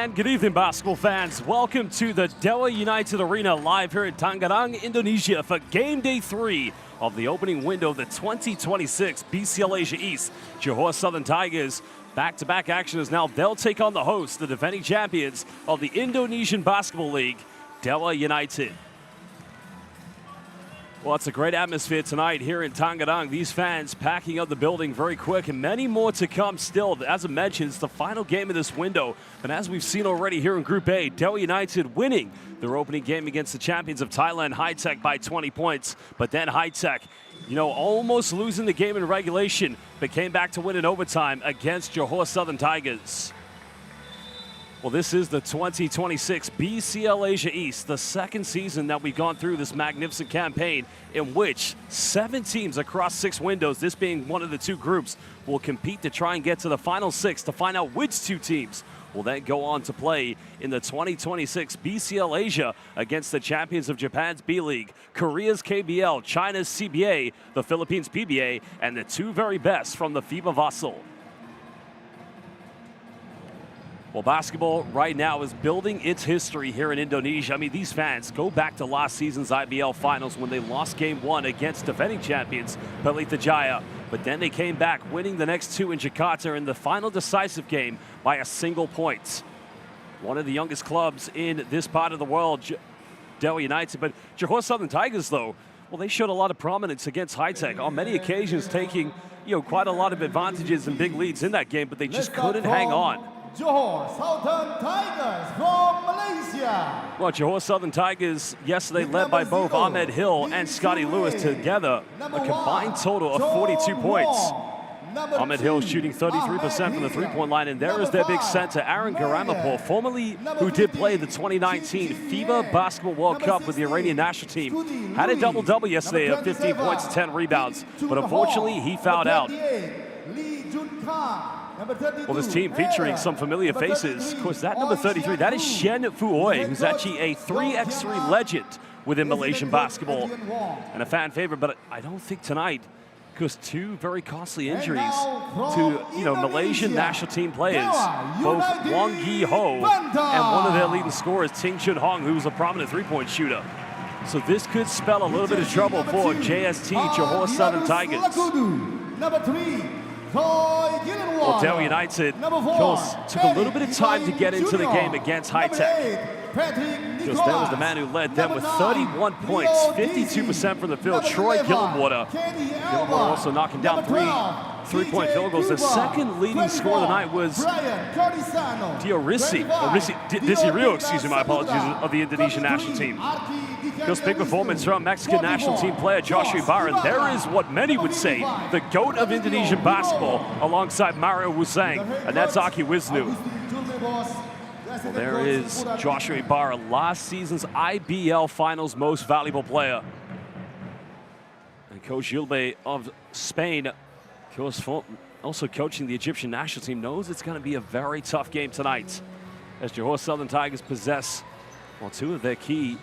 And good evening, basketball fans. Welcome to the Dewa United Arena live here in Tangerang, Indonesia for game day 3 of the opening window of the 2026 BCL Asia East. Johor Southern Tigers back-to-back action is now they'll take on the host, the defending champions of the Indonesian Basketball League, Dewa United. Well, it's a great atmosphere tonight here in Tangerang. These fans packing up the building very quick and many more to come still. As I mentioned, it's the final game of this window. And as we've seen already here in Group A, Dewa United winning their opening game against the champions of Thailand, High-Tech, by 20 points. But then High-Tech, almost losing the game in regulation, but came back to win in overtime against Johor Southern Tigers. Well, this is the 2026 BCL Asia East, the second season that we've gone through this magnificent campaign in which 7 teams across 6 windows, this being one of the 2 groups, will compete to try and get to the final 6 to find out which 2 teams will then go on to play in the 2026 BCL Asia against the champions of Japan's B-League, Korea's KBL, China's CBA, the Philippines PBA, and the 2 very best from the FIBA vassal. Well, basketball right now is building its history here in Indonesia. I mean, these fans go back to last season's IBL Finals when they lost Game 1 against defending champions Pelita Jaya. But then they came back, winning the next 2 in Jakarta in the final decisive game by a single point. One of the youngest clubs in this part of the world, Dewa United. But Johor Southern Tigers, though, well, they showed a lot of prominence against High-Tech, on many occasions taking, quite a lot of advantages and big leads in that game, but they just couldn't hang on. Johor Southern Tigers from Malaysia. Well, Johor Southern Tigers yesterday led by both Ahmed Hill and Scotty Lewis together, a combined total of 42 points. Ahmed Hill shooting 33% from the three-point line, and there is their big center, Aaron Garamapur, formerly who did play the 2019 FIBA Basketball World Cup with the Iranian national team. Had a double-double yesterday of 15 points, 10 rebounds, but unfortunately he fouled out. Well, this team featuring some familiar faces. Of course, that number 33, that is Shen Fuoi, who's actually a 3x3 legend within Malaysian basketball and a fan favorite. But I don't think tonight, because 2 very costly injuries to, Malaysian national team players, both Wong Yi Ho and one of their leading scorers, Ting Chun Hong, who's a prominent three-point shooter. So this could spell a little bit of trouble for JST, Johor Southern Tigers. Number 3. Well, Dewa United, of course, took a little bit of time to get into the game against High-Tech. Because there was the man who led them with 31 points, 52% from the field, Troy Gillenwater. Gillenwater also knocking down 3 three-point field goals. The second leading scorer of the night was Desi Rio, excuse me, my apologies, of the Indonesian national team. Just big performance from Mexican national team player Joshua Ibarra. There is what many would say the GOAT of Indonesian basketball alongside Mario Wusang, and that's Aki Wisnu. Well, there is Joshua Ibarra, last season's IBL Finals most valuable player. And Coach Yilbe of Spain, of course, also coaching the Egyptian national team, knows it's going to be a very tough game tonight, as Johor Southern Tigers possess, 2 of their key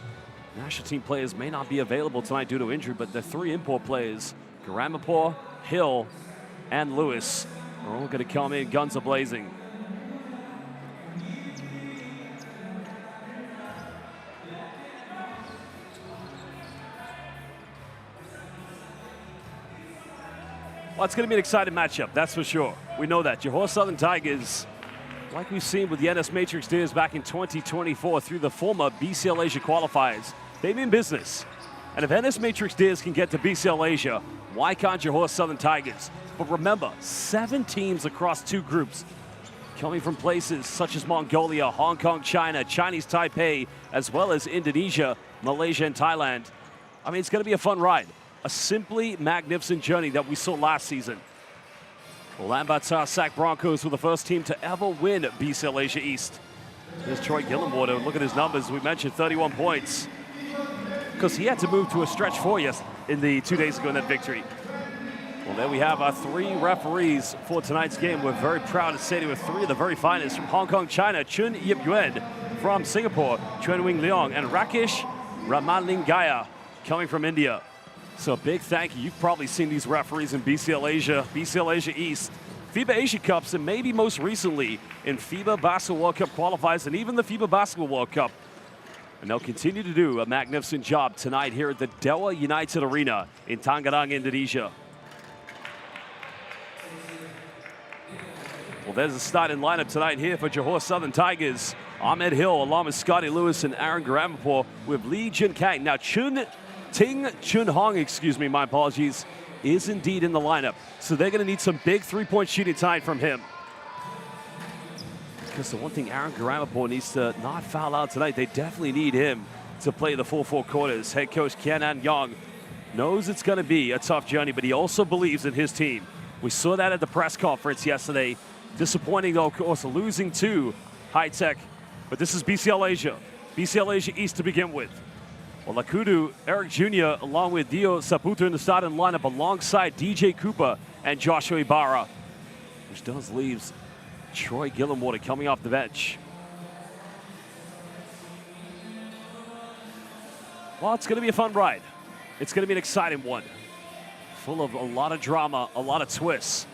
national team players may not be available tonight due to injury, but the 3 import players, Garamapur, Hill, and Lewis, are all going to come in guns a-blazing. Well, it's going to be an exciting matchup, that's for sure. We know that. Johor Southern Tigers, like we've seen with the NS Matrix Deers back in 2024 through the former BCL Asia qualifiers, they mean business. And if NS Matrix Deers can get to BCL Asia, why can't Johor Southern Tigers? But remember, 7 teams across 2 groups, coming from places such as Mongolia, Hong Kong, China, Chinese Taipei, as well as Indonesia, Malaysia, and Thailand. I mean, it's going to be a fun ride. A simply magnificent journey that we saw last season. Ulaanbaatar Sac Broncos were the first team to ever win BCL Asia East. There's Troy Gillenwater. Look at his numbers. We mentioned 31 points. Because he had to move to a stretch 4 in the 2 days ago in that victory. Well, there we have our 3 referees for tonight's game. We're very proud to say there were 3 of the very finest from Hong Kong, China, Chun Yip Yuen from Singapore, Chuan Wing Leong, and Rakesh Ramalingaya coming from India. So a big thank you. You've probably seen these referees in BCL Asia East, FIBA Asia Cups and maybe most recently in FIBA Basketball World Cup qualifiers and even the FIBA Basketball World Cup. And they'll continue to do a magnificent job tonight here at the Dewa United Arena in Tangerang, Indonesia. Well, there's the starting lineup tonight here for Johor Southern Tigers. Ahmed Hill along with Scotty Lewis and Aaron Garamapur with Lee Jun Kang. Now Ting Chun Hong, excuse me, my apologies, is indeed in the lineup. So they're going to need some big three-point shooting tonight from him. Because the one thing Aaron Garamapur needs to not foul out tonight, they definitely need him to play the full 4 quarters. Head coach Kian An Yong knows it's going to be a tough journey, but he also believes in his team. We saw that at the press conference yesterday. Disappointing, though, of course, losing to High Tech. But this is BCL Asia. BCL Asia East to begin with. Well, Lakudu, Eric Jr., along with Dio Saputo in the starting lineup alongside DJ Cooper and Joshua Ibarra, which does leave Troy Gillenwater coming off the bench. Well, it's going to be a fun ride. It's going to be an exciting one. Full of a lot of drama, a lot of twists.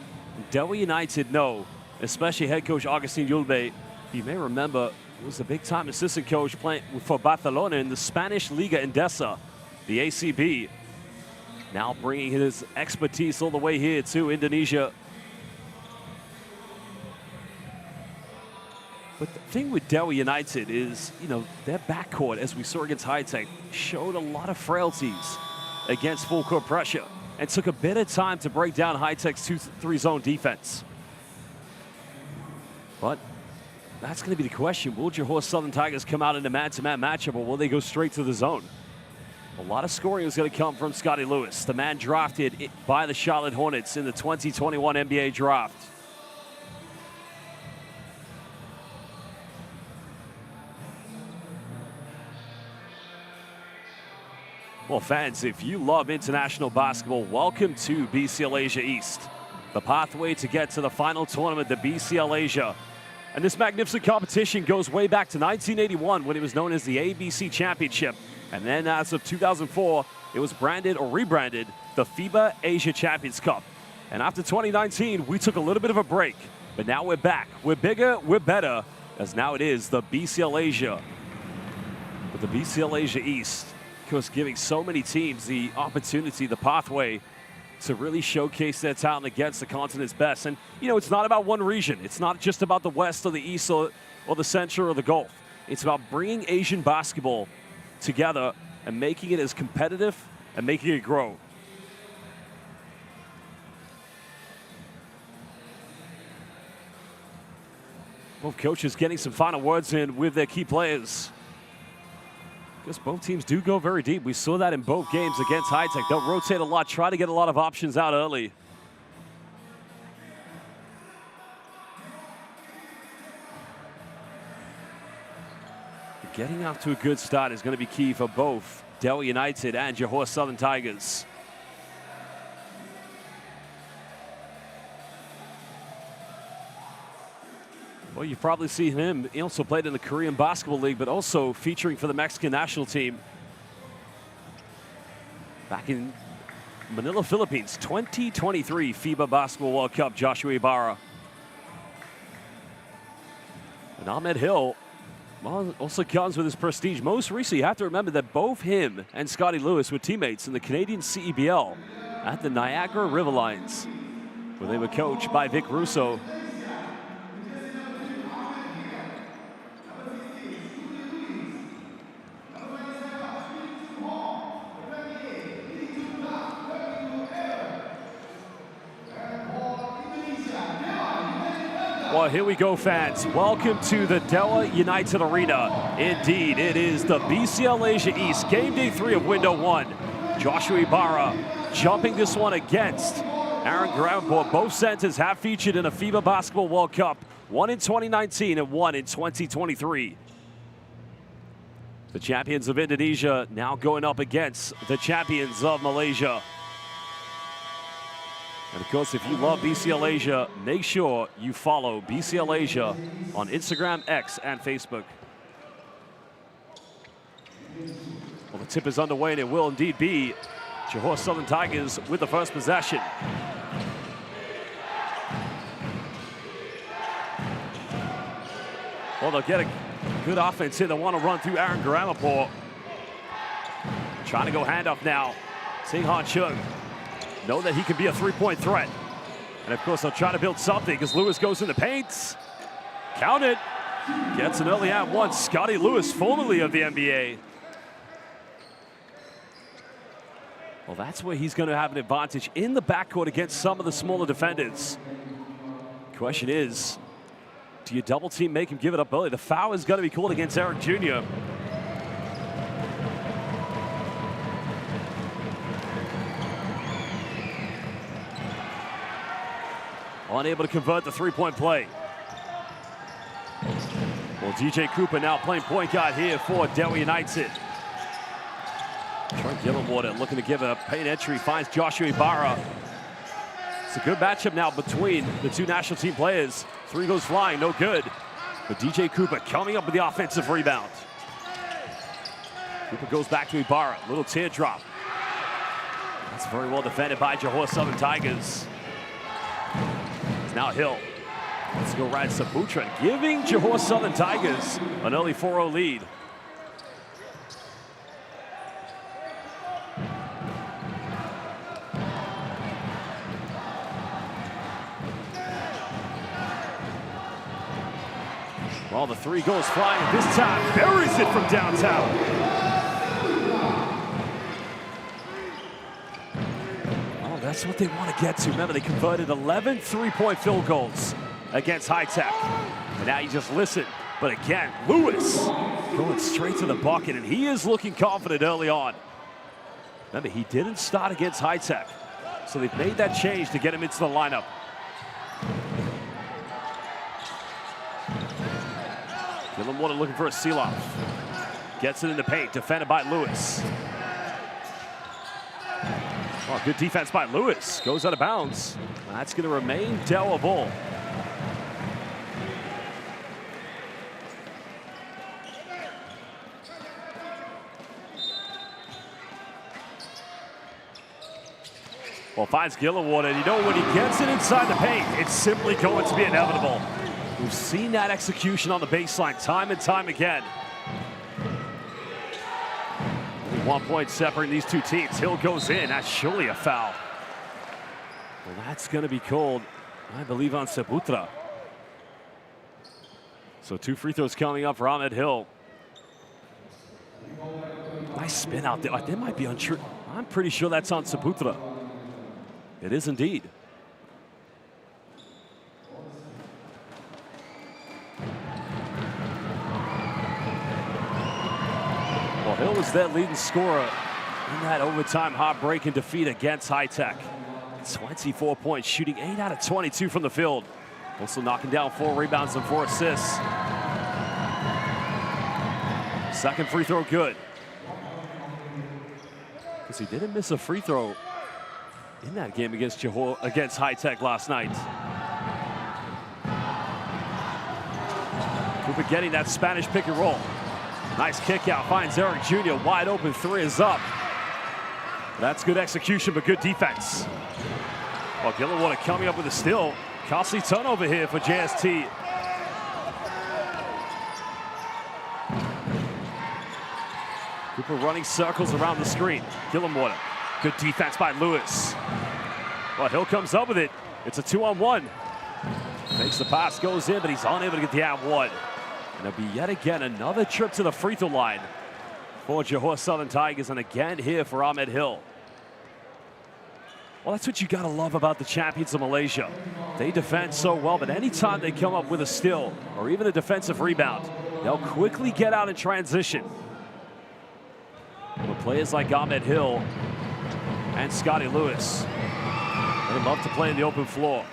Dewa United know, especially head coach Agustin Yulbe, you may remember, was a big-time assistant coach playing for Barcelona in the Spanish Liga Endesa, the ACB. Now bringing his expertise all the way here to Indonesia. But the thing with Dewa United is, you know, their backcourt, as we saw against High Tech, showed a lot of frailties against full-court pressure and took a bit of time to break down High Tech's 2-3 zone defense. But that's going to be the question. Will Johor Southern Tigers come out in a man-to-man matchup, or will they go straight to the zone? A lot of scoring is going to come from Scotty Lewis, the man drafted by the Charlotte Hornets in the 2021 NBA draft. Well, fans, if you love international basketball, welcome to BCL Asia East, the pathway to get to the final tournament, the BCL Asia. And this magnificent competition goes way back to 1981 when it was known as the ABC Championship. And then as of 2004, it was branded or rebranded the FIBA Asia Champions Cup. And after 2019, we took a little bit of a break. But now we're back. We're bigger, we're better, as now it is the BCL Asia. But the BCL Asia East, of course, giving so many teams the opportunity, the pathway to really showcase their talent against the continent's best. And, you know, it's not about one region. It's not just about the West or the East or the Central or the Gulf. It's about bringing Asian basketball together and making it as competitive and making it grow. Both coaches getting some final words in with their key players. Because both teams do go very deep. We saw that in both games against High Tech. They'll rotate a lot, try to get a lot of options out early. Getting off to a good start is going to be key for both Dewa United and Johor Southern Tigers. Well, you've probably seen him. He also played in the Korean Basketball League, but also featuring for the Mexican national team back in Manila, Philippines, 2023 FIBA Basketball World Cup, Joshua Ibarra. And Ahmed Hill, well, also comes with his prestige. Most recently, you have to remember that both him and Scotty Lewis were teammates in the Canadian CEBL at the Niagara River Lions, where they were coached by Vic Russo. Well, here we go, fans. Welcome to the Dewa United Arena. Indeed, it is the BCL Asia East, game day 3 of window 1. Joshua Ibarra jumping this one against Aaron Garamapur. Both centers have featured in a FIBA Basketball World Cup, one in 2019 and one in 2023. The champions of Indonesia now going up against the champions of Malaysia. And of course, if you love BCL Asia, make sure you follow BCL Asia on Instagram, X, and Facebook. Well, the tip is underway, and it will indeed be Johor Southern Tigers with the first possession. Well, they'll get a good offense here. They want to run through Aaron Garamapur. Trying to go handoff now. Sing Han Chung. Know that he can be a three-point threat. And of course, they'll try to build something because Lewis goes in the paint. Count it. Gets an early at one. Scotty Lewis, formerly of the NBA. Well, that's where he's going to have an advantage in the backcourt against some of the smaller defenders. Question is, do you double team, make him give it up early? The foul is going to be called against Eric Jr. Unable to convert the three-point play. Well, DJ Cooper now playing point guard here for Dewa United. Trent Gillenwater looking to give a paint entry, finds Joshua Ibarra. It's a good matchup now between the two national team players. Three goes flying, no good. But DJ Cooper coming up with the offensive rebound. Cooper goes back to Ibarra, little teardrop. That's very well defended by Johor Southern Tigers. It's now Hill. Let's go right Saputra, giving Johor Southern Tigers an early 4-0 lead. Well, the three goes flying this time, buries it from downtown. Oh, that's what they want to get to. Remember, they converted 11 three-point field goals against High Tech. And now you just listen. But again, Lewis going straight to the bucket, and he is looking confident early on. Remember, he didn't start against High Tech, so they've made that change to get him into the lineup. Gillenwater looking for a seal-off. Gets it in the paint, defended by Lewis. Oh, good defense by Lewis. Goes out of bounds. That's going to remain Dewa ball. Well, finds Gillenwater, and you know when he gets it inside the paint, it's simply going to be inevitable. We've seen that execution on the baseline time and time again. Only 1 point separating these two teams. Hill goes in. That's surely a foul. Well, that's going to be called, I believe, on Saputra. So 2 free throws coming up for Ahmed Hill. Nice spin out there. That might be untrue. I'm pretty sure that's on Saputra. It is indeed. Well, Hill was their leading scorer in that overtime heartbreaking defeat against High Tech. 24 points, shooting 8 out of 22 from the field. Also knocking down 4 rebounds and 4 assists. Second free throw good. Because he didn't miss a free throw in that game against Johor, against High Tech last night. Cooper getting that Spanish pick and roll. Nice kick out, finds Eric Jr. Wide open, 3 is up. That's good execution, but good defense. Well, Gillenwater coming up with a steal. Costly turnover here for JST. Cooper running circles around the screen. Gillenwater, good defense by Lewis. Well, Hill comes up with it. It's a 2-on-1. Makes the pass, goes in, but he's unable to get the and-one. And it'll be yet again another trip to the free throw line for Johor Southern Tigers, and again here for Ahmed Hill. Well, that's what you gotta love about the champions of Malaysia. They defend so well, but anytime they come up with a steal or even a defensive rebound, they'll quickly get out in transition. With players like Ahmed Hill and Scotty Lewis, they love to play in the open floor.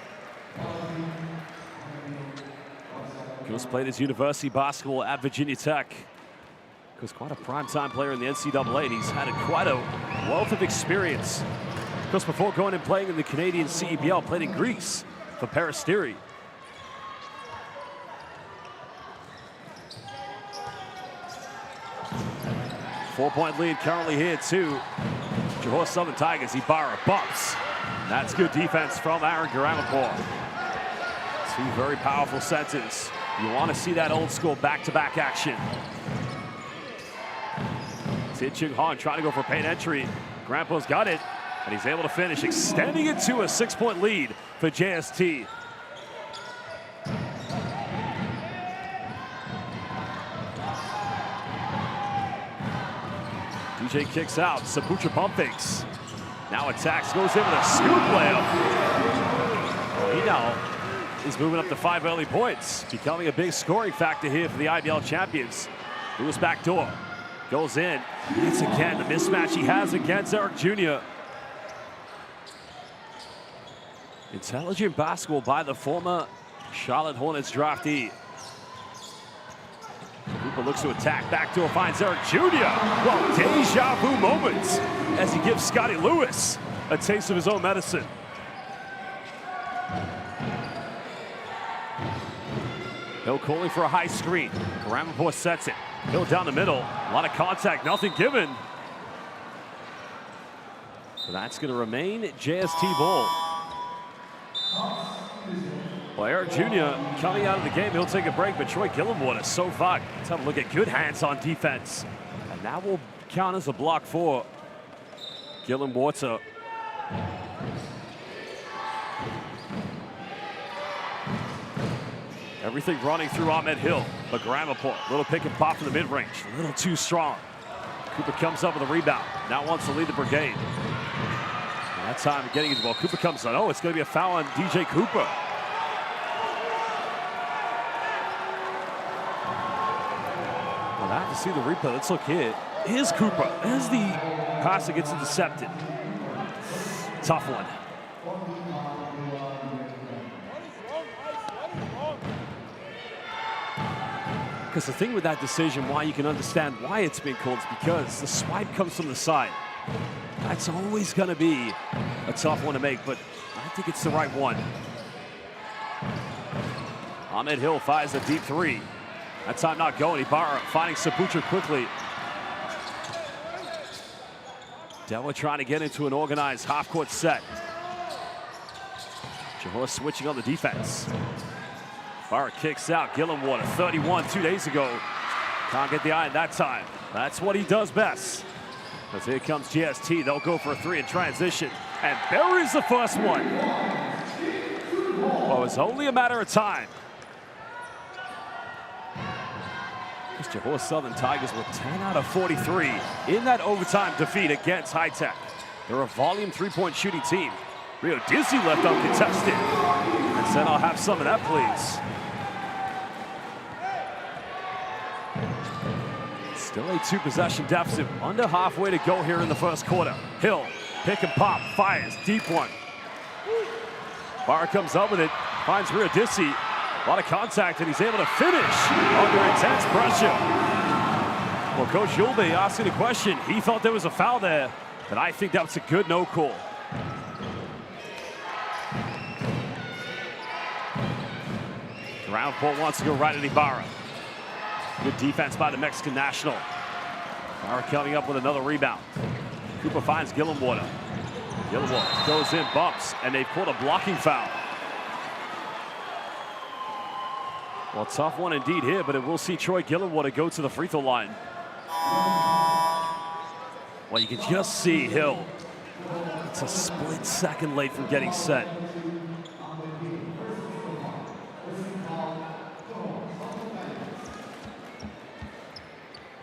Gilles played his university basketball at Virginia Tech. He was quite a primetime player in the NCAA, and he's had quite a wealth of experience. Of course, before going and playing in the Canadian CEBL, played in Greece for Peristeri. Four-point lead currently here to Johor Southern Tigers. Ibarra bumps. That's good defense from Aaron Garamapur. Two very powerful centers. You want to see that old school back-to-back action. Ting Hong trying to go for paint entry. Grandpa's got it, and he's able to finish, extending it to a 6-point lead for JST. DJ kicks out, Saputra pump fakes. Now attacks, goes in with a scoop layup. He now is moving up to 5 early points, becoming a big scoring factor here for the IBL champions. Lewis backdoor, goes in. It's again the mismatch he has against Eric Jr. Intelligent basketball by the former Charlotte Hornets draftee. Cooper looks to attack, backdoor finds Eric Jr. Well, deja vu moments as he gives Scotty Lewis a taste of his own medicine. Hill calling for a high screen. Karamapur sets it. Hill down the middle. A lot of contact, nothing given. So that's going to remain JST ball. Well, Eric Jr. coming out of the game, he'll take a break, but Troy Gillenwater so far. Let's have a look at good hands on defense. And that will count as a block for Gillenwater. Everything running through Ahmed Hill, but Gramaport, little pick and pop from the mid-range, a little too strong. Cooper comes up with a rebound, now wants to lead the brigade. And that time getting it, well, Cooper comes on, oh, it's gonna be a foul on DJ Cooper. Well, I have to see the replay, let's look here. Here's Cooper, there's the pass that gets intercepted. Tough one. Because the thing with that decision, why you can understand why it's been called, is because the swipe comes from the side. That's always going to be a tough one to make, but I think it's the right one. Ahmed Hill fires a deep three. That time not going. Ibarra finding Saputra quickly. Dewa trying to get into an organized half-court set. Johor switching on the defense. Barrett kicks out. Gillenwater, 31 2 days ago. Can't get the iron that time. That's what he does best. As here comes GST. They'll go for a three in transition. And buries the first one. Well, it's only a matter of time. Because Johor Southern Tigers were 10 out of 43 in that overtime defeat against High Tech. They're a volume three-point shooting team. Rio Dizzy left uncontested. And said, I'll have some of that, please. Still a two-possession deficit, under halfway to go here in the first quarter. Hill, pick and pop, fires, deep one. Barr comes up with it, finds Rio Dizzy. A lot of contact, and he's able to finish under intense pressure. Well, Coach Yulbe asking a question. He thought there was a foul there, but I think that was a good no call. Roundport wants to go right at Ibarra. Good defense by the Mexican national. Ibarra coming up with another rebound. Cooper finds Gillenwater. Gillenwater goes in, bumps, and they've called a blocking foul. Well, tough one indeed here, but it will see Troy Gillenwater go to the free throw line. Well, you can just see Hill. It's a split second late from getting set.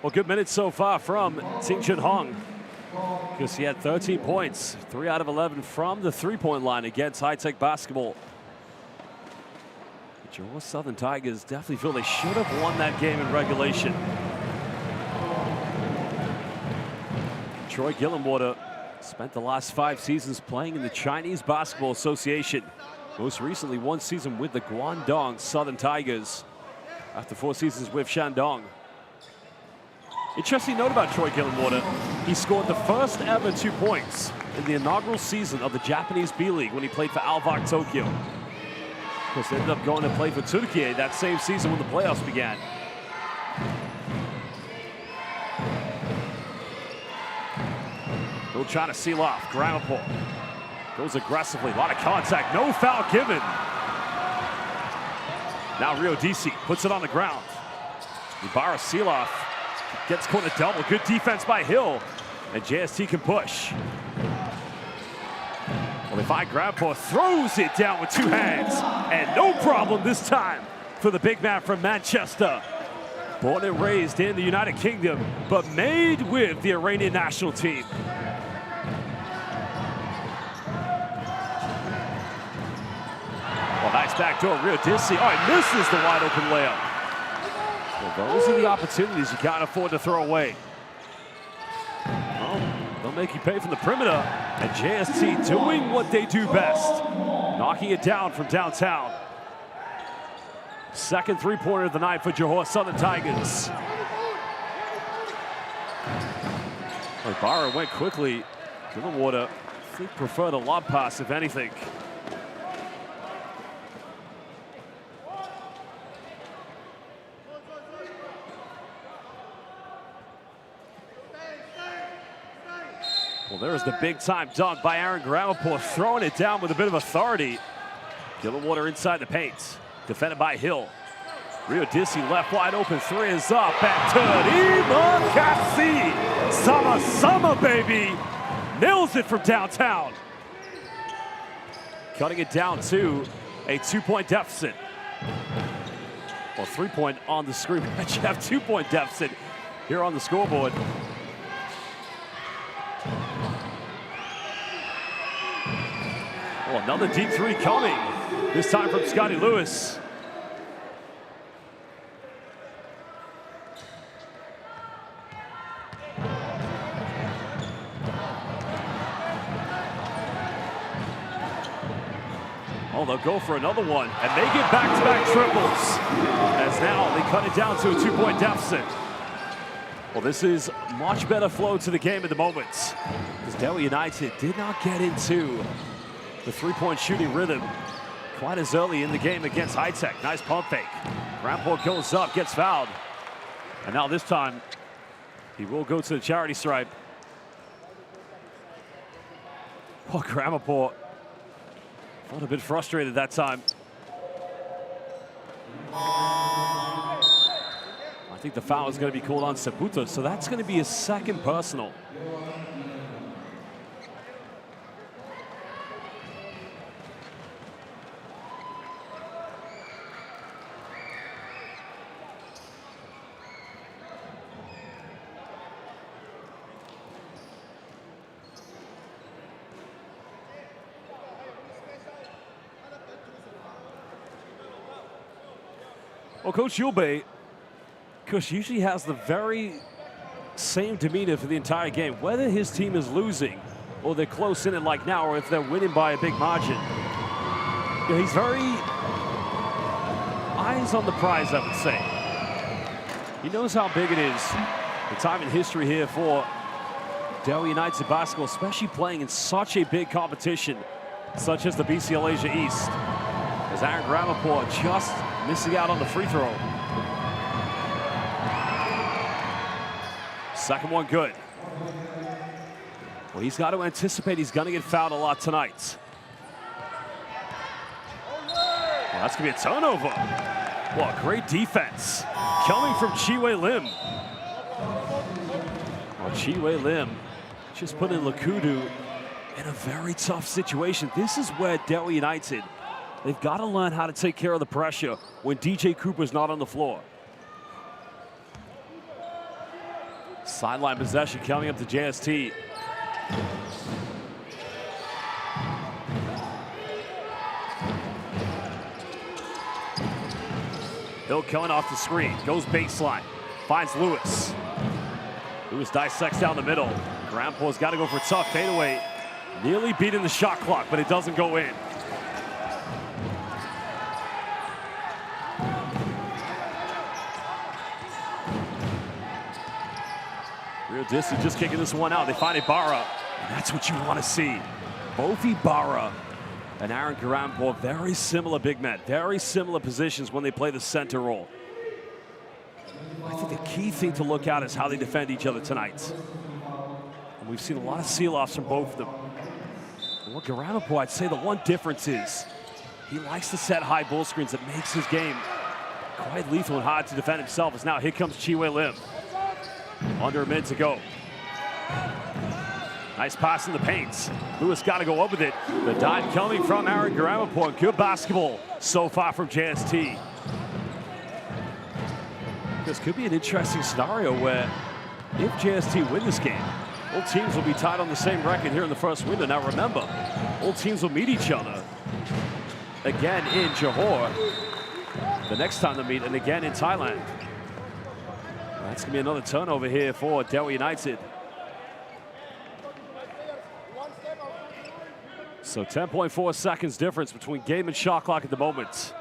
Well, good minutes so far from Ting Hong, because he had 13 points, 3 out of 11 from the three-point line against High Tech basketball. The Johor Southern Tigers definitely feel they should have won that game in regulation. Troy Gillenwater spent the last 5 seasons playing in the Chinese Basketball Association. Most recently, 1 season with the Guangdong Southern Tigers after 4 seasons with Shandong. Interesting note about Troy Gillenwater. He scored the first ever 2 points in the inaugural season of the Japanese B-League when he played for Alvark Tokyo. Of course, ended up going to play for Turkey that same season when the playoffs began. They'll try to seal off. Gramaport goes aggressively. A lot of contact. No foul given. Now Rio DC puts it on the ground. Ibarra Seeloff gets corner double. Good defense by Hill. And JST can push. Well, they find Grandpa, throws it down with 2 hands. And no problem this time for the big man from Manchester. Born and raised in the United Kingdom, but made with the Iranian national team. Well, nice backdoor, Rio Dissi. Oh, he misses the wide open layup. Well, those are the opportunities you can't afford to throw away. Well, they'll make you pay from the perimeter. And JST doing what they do best, knocking it down from downtown. Second three-pointer of the night for Johor Southern Tigers. Ibarra went quickly. Gillenwater, I think, preferred a lob pass, if anything. Well, there's the big-time dunk by Aaron Gramapour, throwing it down with a bit of authority. Gillenwater inside the paint. Defended by Hill. Rio Dissi left wide open, 3 is up, and Kassi. Sama, baby. Nails it from downtown. Cutting it down to a 2-point deficit. Well, 3-point on the screen, but you have 2-point deficit here on the scoreboard. Oh, another deep 3 coming. This time from Scotty Lewis. Oh, they'll go for another one, and they get back-to-back triples. As now they cut it down to a 2-point deficit. Well, this is much better flow to the game at the moment, because Dewa United did not get into the 3-point shooting rhythm quite as early in the game against High Tech. Nice pump fake. Grandpa goes up, gets fouled. And now this time, he will go to the charity stripe. Oh, Grandpa felt a bit frustrated that time. I think the foul is going to be called on Saputo, so that's going to be his second personal. Well, Coach Yulbe, usually has the very same demeanor for the entire game, whether his team is losing or they're close in it like now, or if they're winning by a big margin. You know, he's very eyes on the prize, I would say. He knows how big it is. The time in history here for Dewa United basketball, especially playing in such a big competition, such as the BCL Asia East. As Aaron Gramapour just missing out on the free throw. Second one good. Well, he's got to anticipate he's going to get fouled a lot tonight. Well, that's going to be a turnover. Well, great defense coming from Chiwe Lim. Well, Chiwe Lim just put in Lakudu in a very tough situation. This is where Dewa United, they've got to learn how to take care of the pressure when DJ Cooper's not on the floor. Sideline possession coming up to JST. Hill coming off the screen, goes baseline, finds Lewis. Lewis dissects down the middle. Grandpa's got to go for a tough fadeaway. Nearly beating the shot clock, but it doesn't go in. Rio Dissi just kicking this one out. They find Ibarra, and that's what you want to see. Both Ibarra and Aaron Gramapour, very similar big men, very similar positions when they play the center role. I think the key thing to look at is how they defend each other tonight. And we've seen a lot of seal-offs from both of them. And what Gramapour, I'd say the one difference is he likes to set high ball screens. That makes his game quite lethal and hard to defend himself, as now here comes Chi-Wei Lim. Under a minute to go. Nice pass in the paint. Lewis got to go up with it. The dive coming from Aaron Gramaport. Good basketball so far from JST. This could be an interesting scenario where if JST win this game, all teams will be tied on the same record here in the first window. Now remember, all teams will meet each other again in Johor the next time they meet, and again in Thailand. That's going to be another turnover here for Dewa United. So 10.4 seconds difference between game and shot clock at the moment.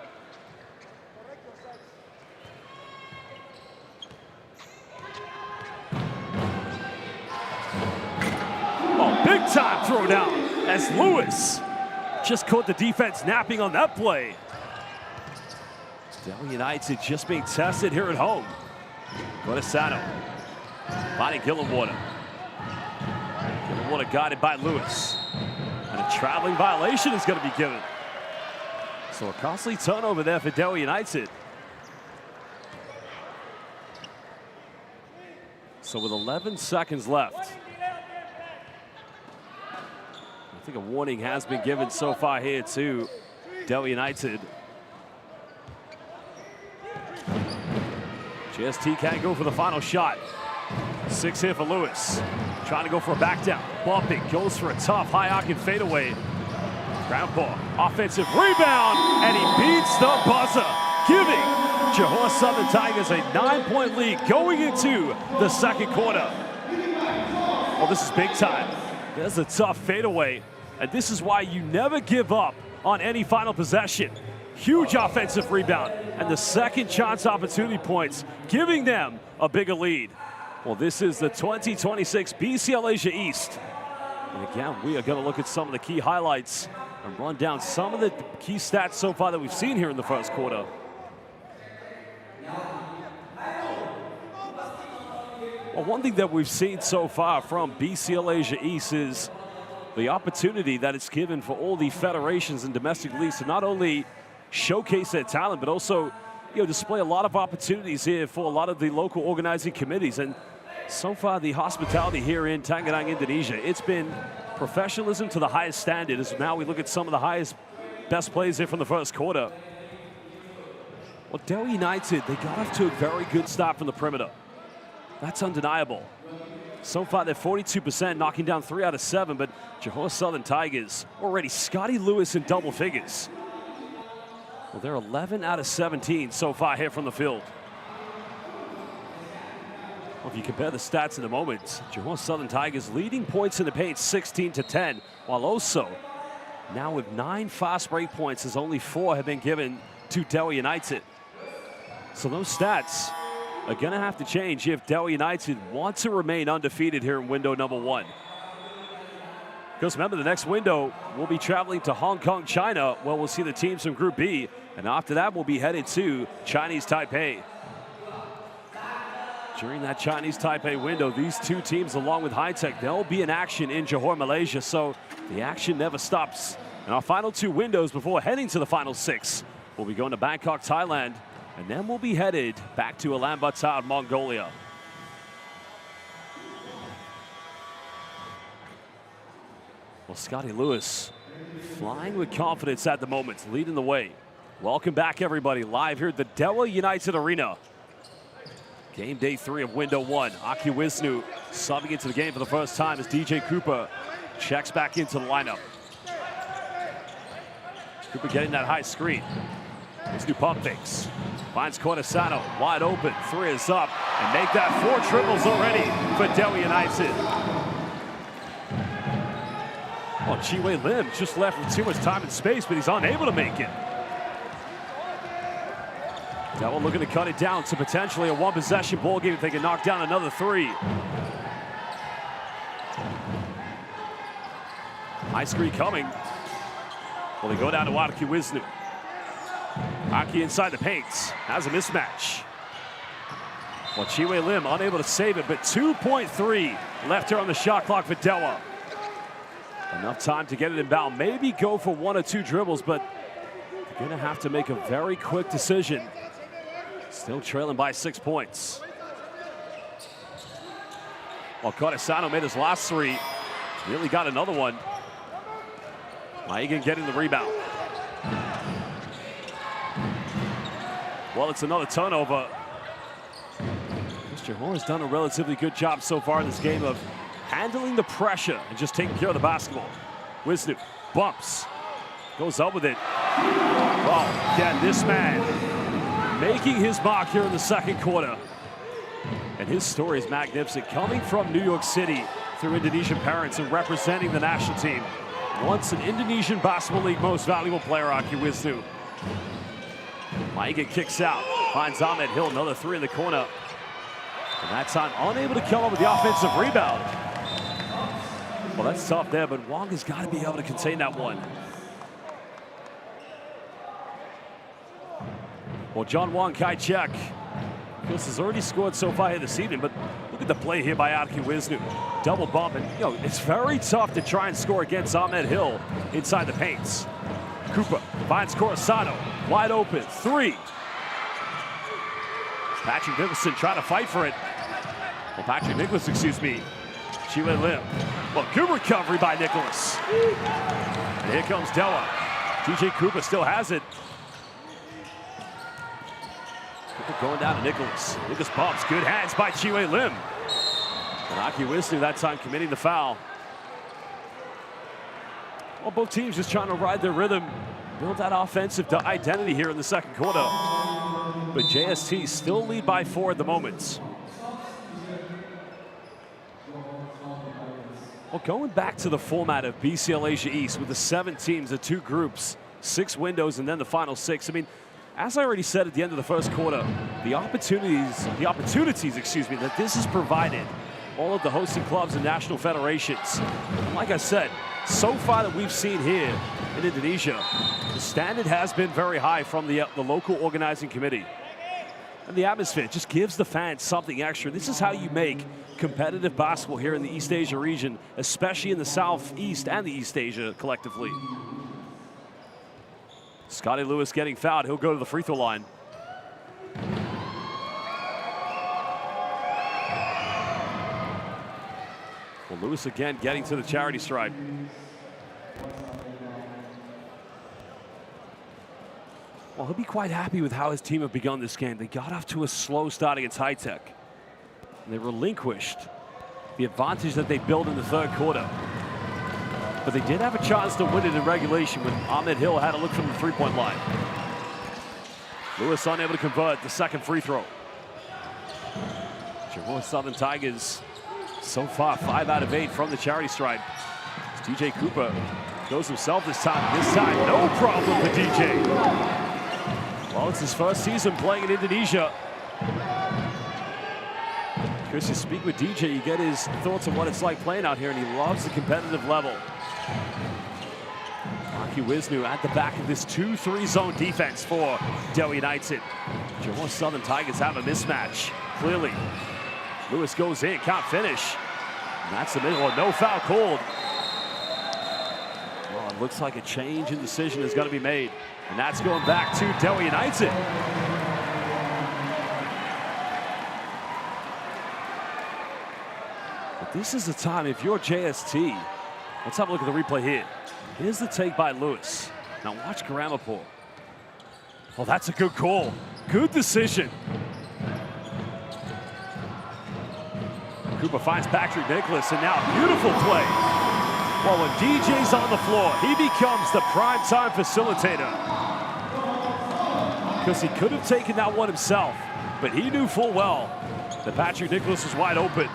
Oh, big time throw down as Lewis just caught the defense napping on that play. Dewa United just being tested here at home. Guadasano finding Gillenwater. Gillenwater guided by Lewis. And a traveling violation is going to be given. So a costly turnover there for Dewa United. So with 11 seconds left, I think a warning has been given so far here to Dewa United. JST can't go for the final shot. 6 here for Lewis. Trying to go for a back down. Bumping, goes for a tough high arcing fadeaway. Ground ball, offensive rebound, and he beats the buzzer, giving Johor Southern Tigers a 9-point lead going into the second quarter. Oh, this is big time. There's a tough fadeaway, and this is why you never give up on any final possession. Huge offensive rebound, and the second chance opportunity points, giving them a bigger lead. Well, this is the 2026 BCL Asia East. And again, we are going to look at some of the key highlights and run down some of the key stats so far that we've seen here in the first quarter. Well, one thing that we've seen so far from BCL Asia East is the opportunity that it's given for all the federations and domestic leagues to not only showcase their talent, but also, display a lot of opportunities here for a lot of the local organizing committees. And so far, the hospitality here in Tangerang, Indonesia, it's been professionalism to the highest standard. As now we look at some of the best plays here from the first quarter. Well, Dewa United, they got off to a very good start from the perimeter. That's undeniable. So far, they're 42%, knocking down 3 out of 7, but Johor Southern Tigers already Scotty Lewis in double figures. Well, they're 11 out of 17 so far here from the field. Well, if you compare the stats in a moment, Johor Southern Tigers leading points in the paint 16-10, while also now with 9 fast break points as only 4 have been given to Dewa United. So those stats are going to have to change if Dewa United want to remain undefeated here in window number 1. Because remember, the next window, we'll be traveling to Hong Kong, China, where we'll see the teams from Group B. And after that, we'll be headed to Chinese Taipei. During that Chinese Taipei window, these two teams, along with High Tech, they'll be in action in Johor, Malaysia. So the action never stops. And our final 2 windows before heading to the final 6, we'll be going to Bangkok, Thailand. And then we'll be headed back to Ulaanbaatar, Mongolia. Well, Scotty Lewis flying with confidence at the moment, leading the way. Welcome back, everybody, live here at the Dewa United Arena. Game day 3 of window 1. Aki Wisnu subbing into the game for the first time as DJ Cooper checks back into the lineup. Cooper getting that high screen. Wisnu pump fakes. Finds Guadasano wide open. 3 is up. And make that 4 triples already for Dewa United. Well, Chi-Wei Lim just left with too much time and space, but he's unable to make it. Dewa looking to cut it down to potentially a 1-possession ball game if they can knock down another 3. High screen coming. Well, they go down to Aki Wisnu. Aki inside the paint, has a mismatch. Well, Chi-Wei Lim unable to save it, but 2.3 left here on the shot clock for Dewa. Enough time to get it inbound, maybe go for 1 or 2 dribbles, but they're gonna have to make a very quick decision Still trailing by 6 points. Well, Cortesano made his last three. Nearly got another one. Maigan getting the rebound. Well, it's another turnover. Johor has done a relatively good job so far in this game of handling the pressure and just taking care of the basketball. Wisnu bumps, goes up with it. Oh, again, this man making his mark here in the second quarter. And his story is magnificent. Coming from New York City through Indonesian parents and representing the national team. Once an Indonesian Basketball League most valuable player, Aki Wisnu. Maigan kicks out, finds Ahmed Hill, another three in the corner. And that time unable to come up with the offensive rebound. Well, that's tough there, but Wong has got to be able to contain that one. Well, John Wong Kai-Chek, Chris has already scored so far here this evening, but look at the play here by Aki Wisnu. Double bump, and it's very tough to try and score against Ahmed Hill inside the paints. Cooper finds Cortesano, wide open, three. Patrick Nicholson trying to fight for it. Well, Patrick Nicholas, excuse me. Chiwe Lim. Well, good recovery by Nicholas. And here comes Dewa. DJ Cooper still has it. Cooper going down to Nicholas. Nicholas bumps. Good hands by Chiwe Lim. And Aki Wisnu that time committing the foul. Well, both teams just trying to ride their rhythm, build that offensive identity here in the second quarter. But JST still lead by 4 at the moment. Well, going back to the format of BCL Asia East with the 7 teams, the 2 groups, 6 windows, and then the final 6. I mean, as I already said at the end of the first quarter, the opportunities, that this has provided all of the hosting clubs and national federations. And like I said, so far that we've seen here in Indonesia, the standard has been very high from the local organizing committee. And the atmosphere just gives the fans something extra. This is how you make competitive basketball here in the East Asia region, especially in the Southeast and the East Asia collectively. Scotty Lewis getting fouled. He'll go to the free throw line. Well, Lewis again getting to the charity stripe. Well, he'll be quite happy with how his team have begun this game. They got off to a slow start against High Tech. And they relinquished the advantage that they built in the third quarter. But they did have a chance to win it in regulation when Ahmed Hill had a look from the three-point line. Lewis unable to convert the second free throw. Johor Southern Tigers so far 5 out of 8 from the charity stripe. DJ Cooper goes himself this time. This time, no problem for DJ. Well, it's his first season playing in Indonesia. Chris, you speak with DJ, you get his thoughts on what it's like playing out here, and he loves the competitive level. Aki Wisnu at the back of this 2-3 zone defense for Dewa United. Johor Southern Tigers have a mismatch, clearly. Lewis goes in, can't finish. And that's the middle, no foul called. Well, it looks like a change in decision is going to be made. And that's going back to Dewa United. But this is the time, if you're JST, let's have a look at the replay here. Here's the take by Lewis. Now watch Karamapur. Oh, that's a good call. Good decision. Cooper finds Patrick Nicholas, and now beautiful play. Well, when DJ's on the floor, he becomes the primetime facilitator. Because he could have taken that one himself, but he knew full well that Patrick Nicholas was wide open.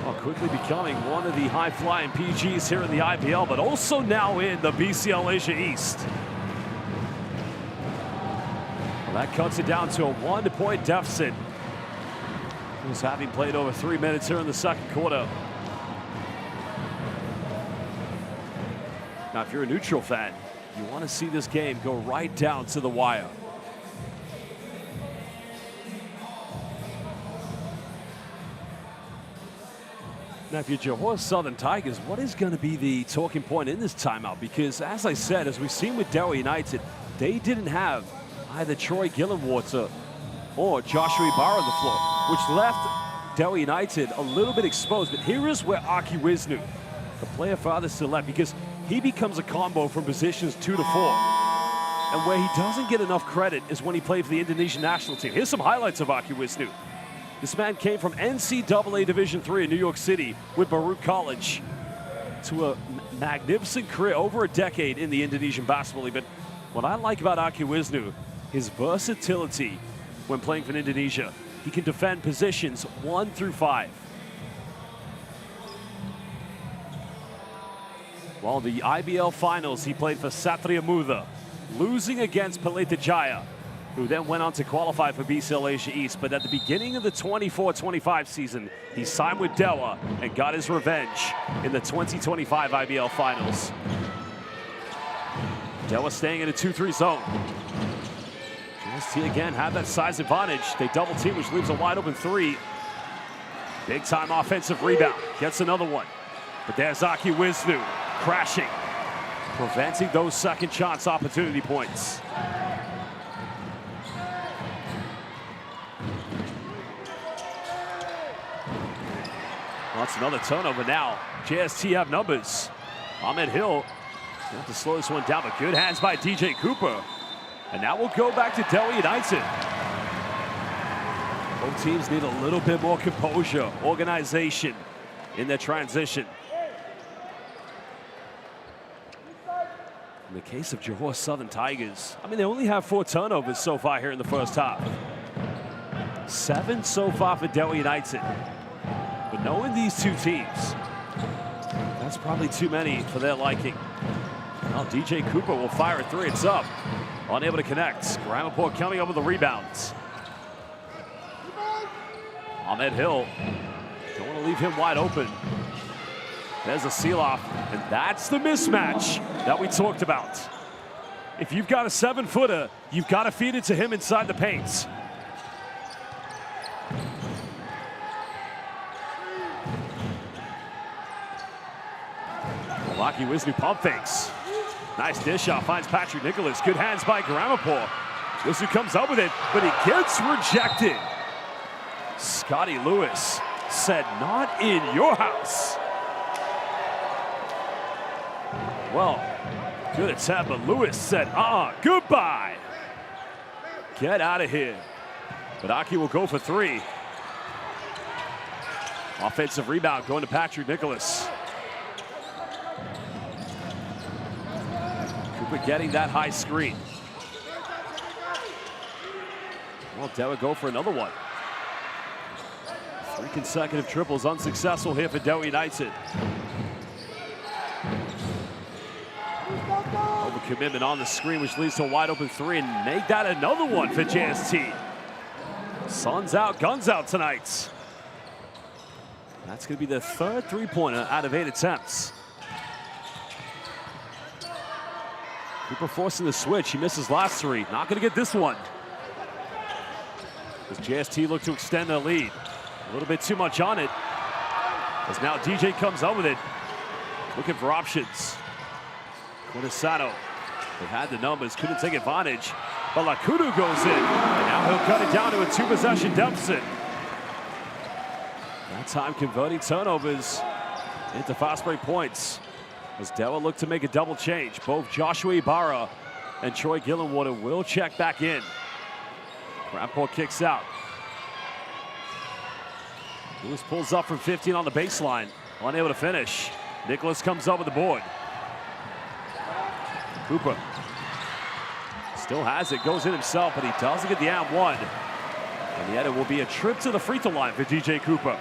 Well, quickly becoming one of the high-flying PGs here in the IPL, but also now in the BCL Asia East. Well, that cuts it down to a 1-point deficit. Who's having played over 3 minutes here in the second quarter. Now, if you're a neutral fan, you want to see this game go right down to the wire. Now, if you're Johor Southern Tigers, what is going to be the talking point in this timeout? Because, as I said, as we've seen with Dewa United, they didn't have either Troy Gillenwater or Joshua Ibarra on the floor, which left Dewa United a little bit exposed. But here is where Aki Wisnu, the player for the Select, because he becomes a combo from positions 2 to 4. And where he doesn't get enough credit is when he played for the Indonesian national team. Here's some highlights of Aki Wisnu. This man came from NCAA Division III in New York City with Baruch College to a magnificent career over a decade in the Indonesian Basketball League. But what I like about Aki Wisnu, his versatility when playing for Indonesia. He can defend positions 1 through 5. While the IBL Finals, he played for Satria Muda, losing against Pelita Jaya, who then went on to qualify for BCL Asia East. But at the beginning of the 24-25 season, he signed with Dewa and got his revenge in the 2025 IBL Finals. Dewa staying in a 2-3 zone. JST again had that size advantage. They double team, which leaves a wide open 3. Big time offensive rebound. Gets another one. But there's Aki Wisnu crashing, preventing those second chance opportunity points. Well, that's another turnover now. JST have numbers. Ahmed Hill have to slow this one down, but good hands by DJ Cooper. And now we'll go back to Dewa United. Both teams need a little bit more composure, organization in their transition. In the case of Johor Southern Tigers, I mean, they only have 4 turnovers so far here in the first half. 7 so far for Dewa United. But knowing these two teams, that's probably too many for their liking. Well, DJ Cooper will fire a 3. It's up. Unable to connect. Gramaport coming up with the rebounds. Ahmed Hill. Don't want to leave him wide open. There's a seal-off, and that's the mismatch that we talked about. If you've got a 7-footer, you've got to feed it to him inside the paint. Aki Wisnu pump fakes. Nice dish out, finds Patrick Nicholas. Good hands by Gramaport. Wisnu comes up with it, but he gets rejected. Scotty Lewis said, "Not in your house." Well, good attempt, but Lewis said, goodbye. Get out of here. But Aki will go for 3. Offensive rebound going to Patrick Nicholas. Cooper getting that high screen. Well, Dewa go for another one. 3 consecutive triples unsuccessful here for Dewa United. Overcommitment on the screen, which leads to a wide open 3, and make that another one for JST. Sun's out, guns out tonight. That's going to be the 3rd 3-pointer out of 8 attempts. Cooper forcing the switch. He misses last 3. Not going to get this one. As JST look to extend their lead. A little bit too much on it. As now DJ comes up with it. Looking for options. Cortisano. They had the numbers, couldn't take advantage. But Lakudu goes in. And now he'll cut it down to a 2-possession deficit. That time converting turnovers into fast break points. As Dewa look to make a double change. Both Joshua Ibarra and Troy Gillenwater will check back in. Gramaport kicks out. Lewis pulls up from 15 on the baseline. Unable to finish. Nicholas comes up with the board. Cooper still has it, goes in himself, but he doesn't get the and 1. And yet it will be a trip to the free throw line for DJ Cooper.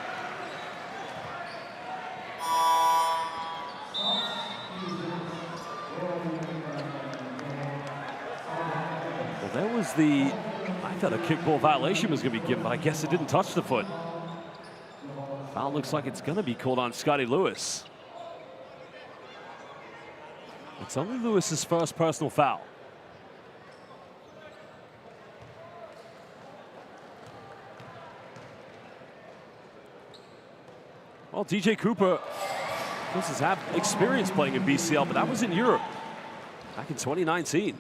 Well, there was I thought a kickball violation was going to be given, but I guess it didn't touch the foot. Foul looks like it's going to be called on Scotty Lewis. It's only Lewis's first personal foul. Well, DJ Cooper does have experience playing in BCL, but that was in Europe back in 2019.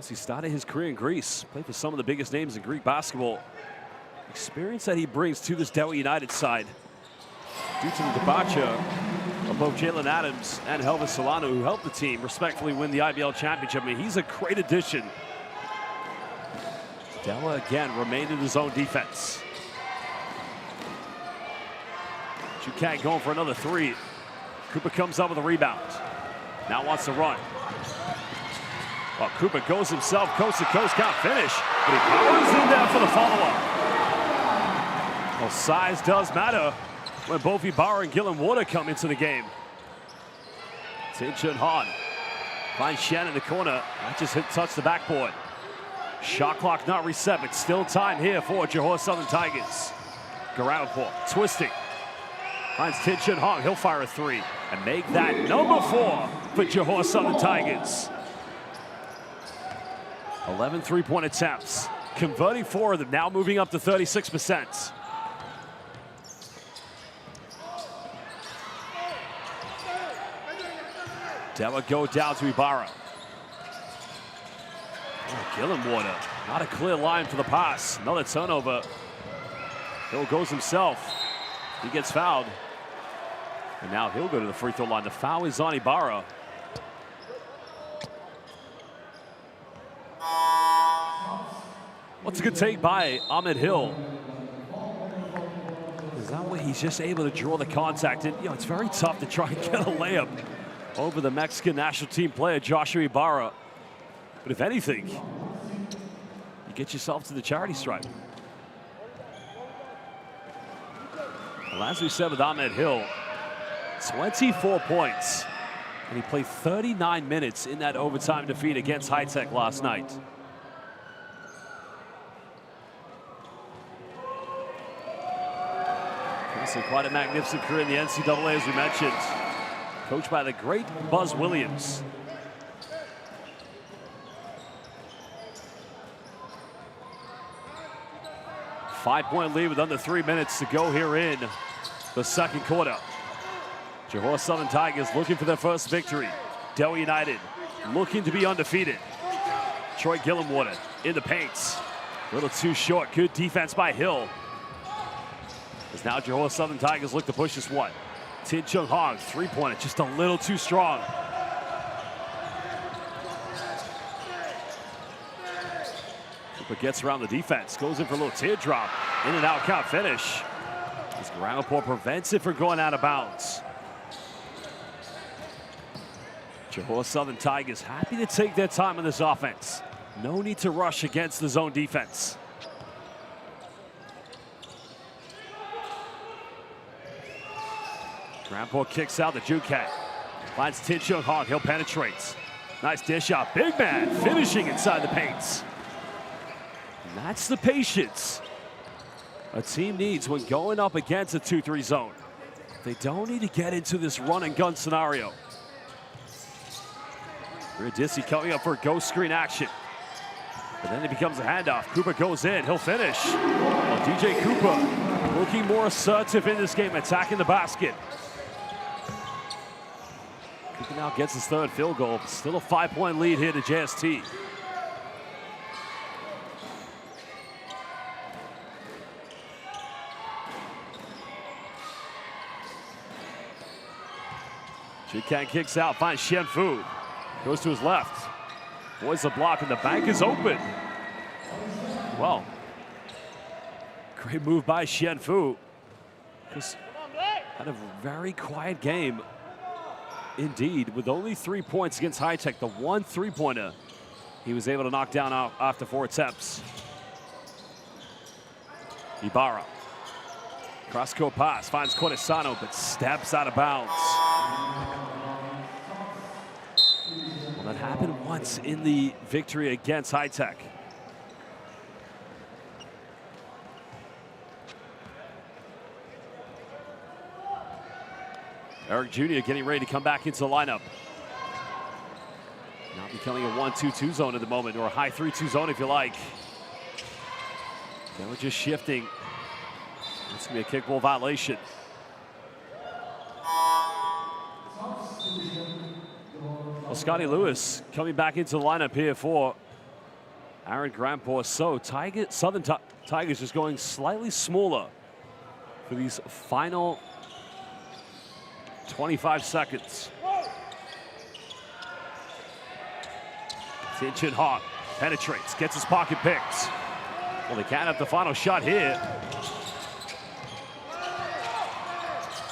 As he started his career in Greece, played for some of the biggest names in Greek basketball. Experience that he brings to this Dewa United side due to the departure of both Jalen Adams and Helvis Solano, who helped the team respectfully win the IBL championship. I mean, he's a great addition. Dewa again remained in his own defense. Jucat going for another three. Cooper comes up with a rebound. Now wants to run. Well, Cooper goes himself coast to coast, can't finish, but he powers in there for the follow-up. Well, size does matter when both Ibarra and Gillen Water come into the game. Tin Chun Han finds Shen in the corner. That just touched the backboard. Shot clock not reset, but still time here for Johor Southern Tigers. Garanpur twisting. Finds Tin Chun Han. He'll fire a three and make that number 4 for Johor Southern Tigers. 11 three-point attempts, converting 4 of them, now moving up to 36%. Dewa go down to Ibarra. Oh, Gillen Water, not a clear line for the pass. Another turnover. Hill goes himself. He gets fouled. And now he'll go to the free throw line. The foul is on Ibarra. What's a good take by Ahmed Hill? Is that way he's just able to draw the contact? And, you know, it's very tough to try and get a layup over the Mexican national team player, Joshua Ibarra. But if anything, you get yourself to the charity stripe. Well, as we said with Ahmed Hill, 24 points. And he played 39 minutes in that overtime defeat against High Tech last night. So quite a magnificent career in the NCAA, as we mentioned. Coached by the great Buzz Williams. Five-point lead with under 3 minutes to go here in the second quarter. Johor Southern Tigers looking for their first victory. Dewa United looking to be undefeated. Troy Gillenwater in the paints. A little too short. Good defense by Hill. As now Johor Southern Tigers look to push this one. Tin Chung Hong, three-pointer, just a little too strong. Cooper gets around the defense, goes in for a little teardrop. In and out, can't finish. As Garanpur prevents it from going out of bounds. Johor Southern Tigers happy to take their time on this offense. No need to rush against the zone defense. Garanpur kicks out the Jucat. Finds Tin Chung Hong, he'll penetrate. Nice dish out, big man finishing inside the paints. And that's the patience a team needs when going up against a 2-3 zone. They don't need to get into this run and gun scenario. Ridissi coming up for ghost screen action. But then it becomes a handoff. Cooper goes in, he'll finish. Well, DJ Cooper looking more assertive in this game, attacking the basket. Cooper now gets his third field goal. Still a 5-point lead here to JST. Jucat kicks out, finds Shen Fu. Goes to his left. Boys the block, and the bank is open. Well, great move by Shen Fu. Just had a very quiet game indeed, with only 3 points against High Tech. The one three-pointer he was able to knock down after 4 attempts. Ibarra. Cross-court pass, finds Cortesano, but steps out of bounds. Well, that happened once in the victory against High Tech. Eric Jr. getting ready to come back into the lineup. Now becoming a 1-2-2 zone at the moment, or a high 3-2 zone if you like. They were just shifting. It's going to be a kickball violation. Well, Scotty Lewis coming back into the lineup here for Aaron Grandpaw. So Southern Tigers just going slightly smaller for these final 25 seconds. Tinchin hot, penetrates, gets his pocket picked. Well, they can't have the final shot here.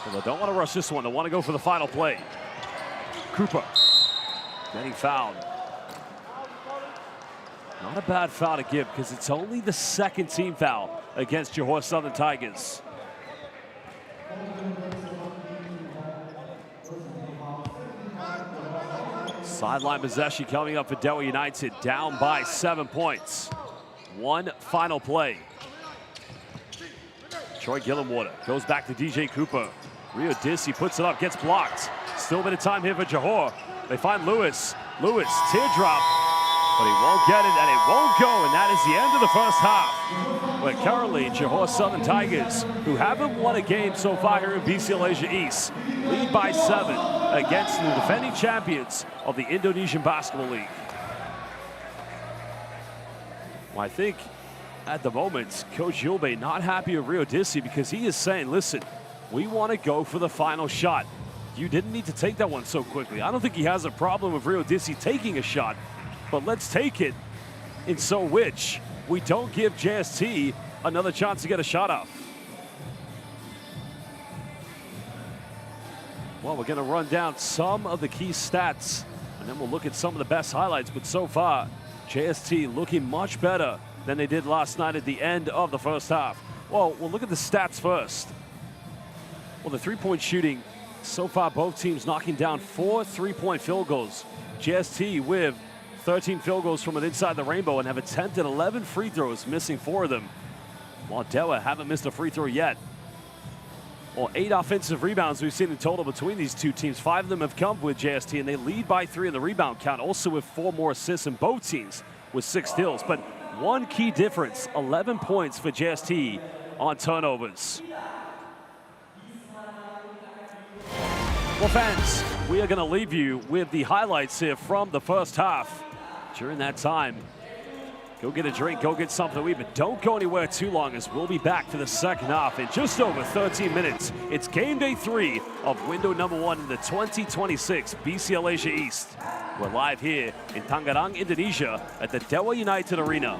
Well, they don't want to rush this one. They want to go for the final play. Cooper getting fouled. Not a bad foul to give because it's only the second team foul against Johor Southern Tigers. Sideline possession coming up for Dewa United, down by 7 points. One final play. Troy Gillenwater goes back to DJ Cooper. Rio Dissi puts it up, gets blocked. Still a bit of time here for Johor. They find Lewis. Lewis, teardrop, but he won't get it, and it won't go, and that is the end of the first half. But currently, Johor Southern Tigers, who haven't won a game so far here in BCL Asia East, lead by 7 against the defending champions of the Indonesian Basketball League. Well, I think at the moment, Coach Yulbe not happy with Rio Dissi because he is saying, listen, we want to go for the final shot. You didn't need to take that one so quickly. I don't think he has a problem with Rio Dissi taking a shot, but let's take it in so which we don't give JST another chance to get a shot off. Well, we're going to run down some of the key stats, and then we'll look at some of the best highlights. But so far, JST looking much better than they did last night at the end of the first half. Well, we'll look at the stats first. Well, the three-point shooting, so far both teams knocking down 4 three-point field goals. JST with 13 field goals from inside the rainbow and have attempted 11 free throws, missing 4 of them. While Dewa haven't missed a free throw yet. Well, 8 offensive rebounds we've seen in total between these two teams. 5 of them have come with JST, and they lead by 3 in the rebound count, also with 4 more assists in both teams with 6 steals. But one key difference, 11 points for JST on turnovers. Well, fans, we are going to leave you with the highlights here from the first half. During that time, go get a drink, go get something to eat, but don't go anywhere too long as we'll be back for the second half in just over 13 minutes. It's game day 3 of window number 1 in the 2026 BCL Asia East. We're live here in Tangerang, Indonesia at the Dewa United Arena.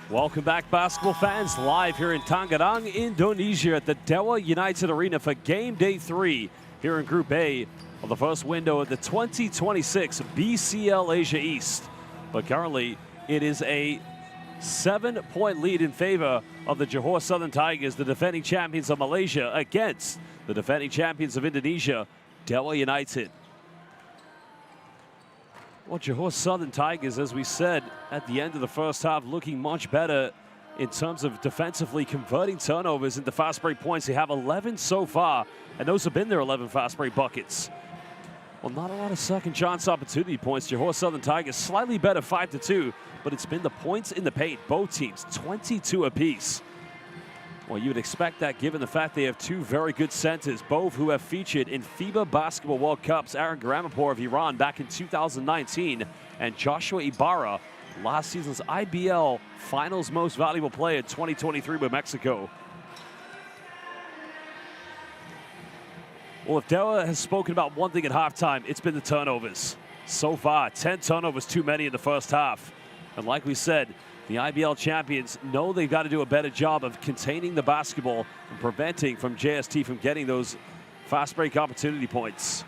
Welcome back, basketball fans, live here in Tangerang, Indonesia at the Dewa United Arena for game day 3 here in Group A of the first window of the 2026 BCL Asia East. But currently, it is a 7-point lead in favor of the Johor Southern Tigers, the defending champions of Malaysia, against the defending champions of Indonesia, Dewa United. Well, Johor Southern Tigers, as we said at the end of the first half, looking much better in terms of defensively converting turnovers into fast break points. They have 11 so far, and those have been their 11 fast break buckets. Well, not a lot of second chance opportunity points. Johor Southern Tigers slightly better 5-2, but it's been the points in the paint. Both teams 22 apiece. Well, you would expect that given the fact they have two very good centers, both who have featured in FIBA Basketball World Cups. Aaron Gramapur of Iran back in 2019, and Joshua Ibarra, last season's IBL Finals Most Valuable Player 2023 with Mexico. Well, if Dewa has spoken about one thing at halftime, it's been the turnovers. So far, 10 turnovers too many in the first half. And like we said, the IBL champions know they've got to do a better job of containing the basketball and preventing from JST from getting those fast break opportunity points.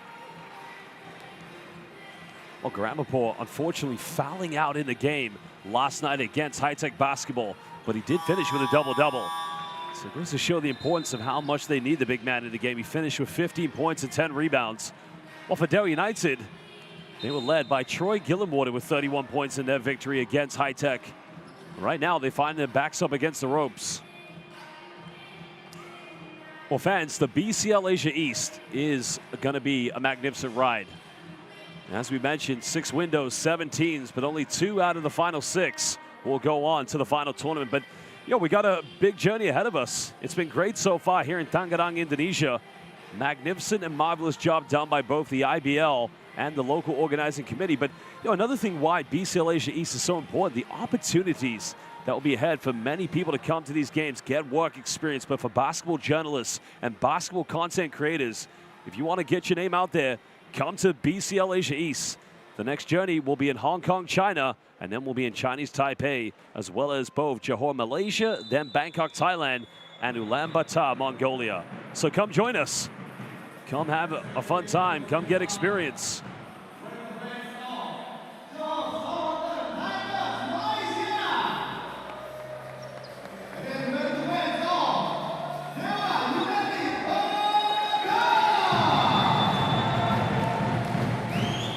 Well, Gramapur unfortunately fouling out in the game last night against High Tech Basketball, but he did finish with a double-double. So it goes to show the importance of how much they need the big man in the game. He finished with 15 points and 10 rebounds. Well, for Dewa United, they were led by Troy Gillenwater with 31 points in their victory against High Tech. Right now, they find their backs up against the ropes. Well, fans, the BCL Asia East is going to be a magnificent ride. As we mentioned, 6 windows, 7 teams, but only 2 out of the final 6 will go on to the final tournament. But, you know, we got a big journey ahead of us. It's been great so far here in Tangerang, Indonesia. Magnificent and marvelous job done by both the IBL and the local organizing committee. But, you know, another thing why BCL Asia East is so important, the opportunities that will be ahead for many people to come to these games, get work experience. But for basketball journalists and basketball content creators, if you want to get your name out there, come to BCL Asia East. The next journey will be in Hong Kong, China, and then we'll be in Chinese Taipei, as well as both Johor, Malaysia, then Bangkok, Thailand, and Ulaanbaatar, Mongolia. So come join us. Come have a fun time. Come get experience.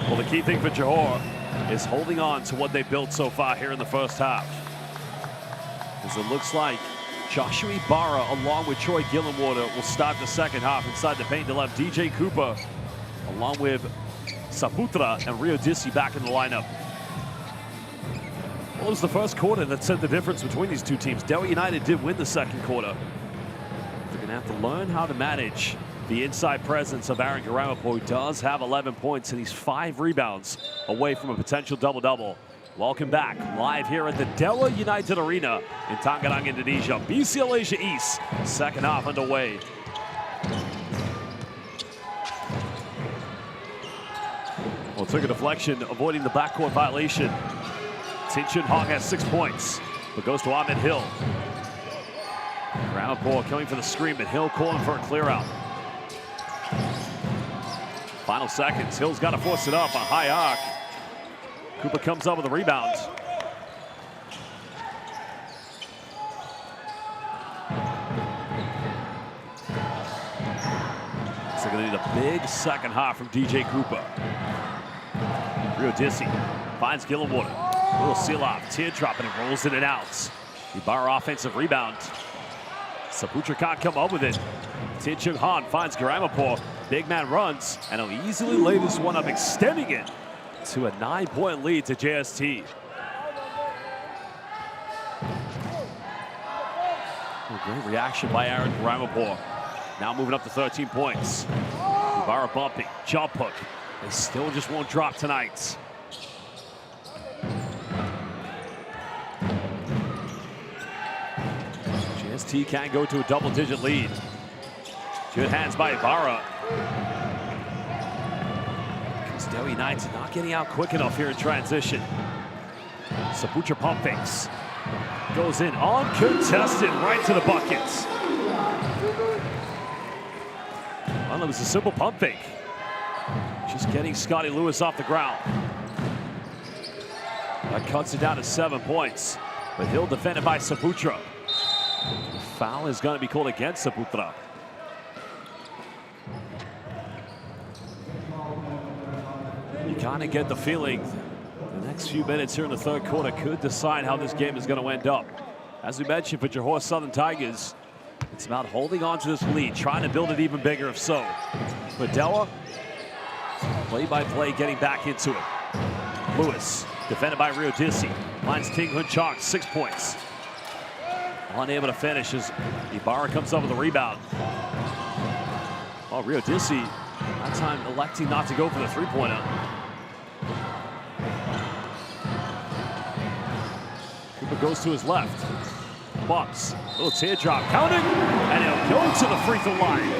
Well, the key thing for Johor is holding on to what they built so far here in the first half. As it looks like Joshua Ibarra, along with Troy Gillenwater, will start the second half inside the paint. They'll have DJ Cooper, along with Saputra and Rio Dissi back in the lineup. Well, it was the first quarter that set the difference between these two teams. Dewa United did win the second quarter. They're going to have to learn how to manage the inside presence of Aaron Gramapur, who does have 11 points, and he's 5 rebounds away from a potential double-double. Welcome back, live here at the Dewa United Arena in Tangerang, Indonesia. BCL Asia East, second half underway. Well, took a deflection, avoiding the backcourt violation. Tin Chun Hong has 6 points, but goes to Ahmed Hill. Gramapur coming for the screen, but Hill calling for a clear out. Final seconds, Hill's got to force it up, a high arc. Cooper comes up with a rebound. So they're going to need a big second half from DJ Cooper. Rio Dissi finds Gillenwater. Little seal-off, teardrop, and it rolls in and out. Ibarra offensive rebound. Saputra can't come up with it. Tin Chun Han finds Gramapur. Big man runs, and he'll easily lay this one up, extending it to a 9-point lead to JST. Great reaction by Aaron Gramapur. Now moving up to 13 points. Ibarra bumping, jump hook. They still just won't drop tonight. JST can't go to a double-digit lead. Good hands by Ibarra. Dewa United not getting out quick enough here in transition. Saputra pump fakes. Goes in uncontested, right to the buckets. Well, it was a simple pump fake. Just getting Scotty Lewis off the ground. That cuts it down to 7 points. But Hill defended by Saputra. The foul is going to be called against Saputra. You kind of get the feeling the next few minutes here in the third quarter could decide how this game is going to end up. As we mentioned, for Johor Southern Tigers, it's about holding on to this lead, trying to build it even bigger if so. For Dewa, play-by-play, getting back into it. Lewis, defended by Rio Dissi, finds Ting Hun Chong, 6 points. Unable to finish as Ibarra comes up with a rebound. Oh, Rio Dissi, that time electing not to go for the three-pointer. Cooper goes to his left. Bumps, little teardrop, counting, and he'll go to the free throw line.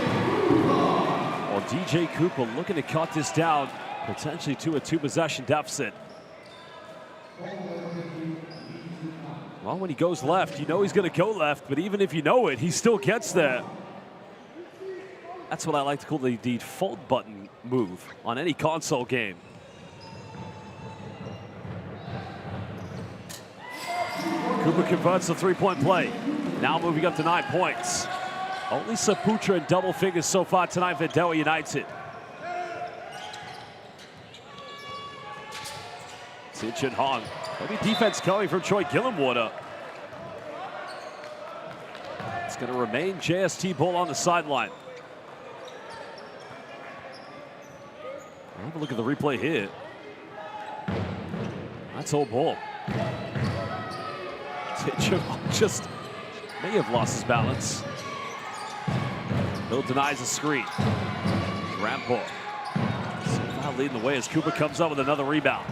Well, DJ Cooper looking to cut this down, potentially to a 2-possession deficit. Well, when he goes left, you know he's going to go left, but even if you know it, he still gets there. That's what I like to call the default button move on any console game. Cooper converts the three-point play. Now moving up to 9 points. Only Saputra in double figures so far tonight for Dewa United. Sin Hong. Maybe defense coming from Troy Gillenwater. It's going to remain JST ball on the sideline. Have a look at the replay here. That's all ball. Just may have lost his balance. Hill denies a screen. Rampor. Somehow leading the way as Cooper comes up with another rebound.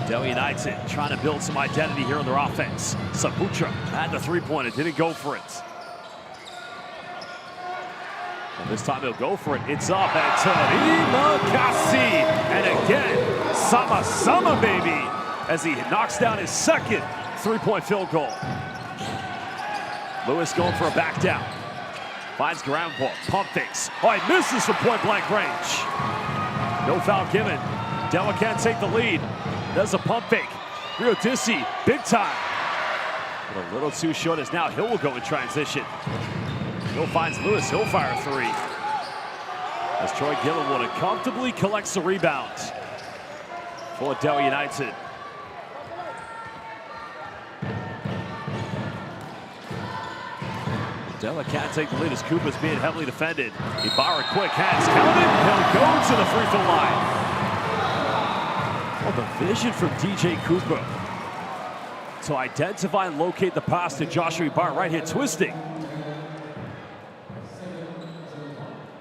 Dewa United trying to build some identity here on their offense. Saputra had the three-pointer, didn't go for it. And this time he'll go for it. It's up and Tarima Kasi. And again, Sama baby, as he knocks down his second three-point field goal. Lewis going for a back down. Finds ground ball, pump fakes. Oh, he misses from point-blank range. No foul given. Dewa can't take the lead. There's a pump fake. Rio Dissi, big time. But a little too short as now Hill will go in transition. Hill finds Lewis, he'll fire a three. As Troy Gillenwater comfortably collects the rebound for Dewa United. Dewa can't take the lead as Cooper's being heavily defended. Ibarra quick hands, counted, he'll go to the free throw line. Well, the vision from DJ Cooper to identify and locate the pass to Joshua Ibarra right here, twisting.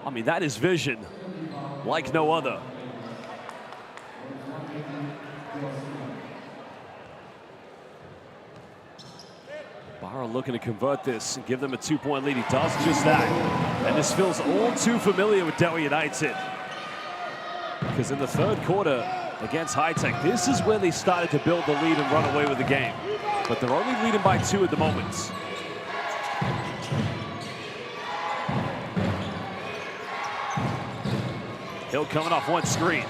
I mean, that is vision like no other. Ibarra looking to convert this and give them a 2-point lead. He does just that. And this feels all too familiar with Dewa United. Because in the third quarter against High Tech, this is where they started to build the lead and run away with the game. But they're only leading by 2 at the moment. Hill coming off one screen.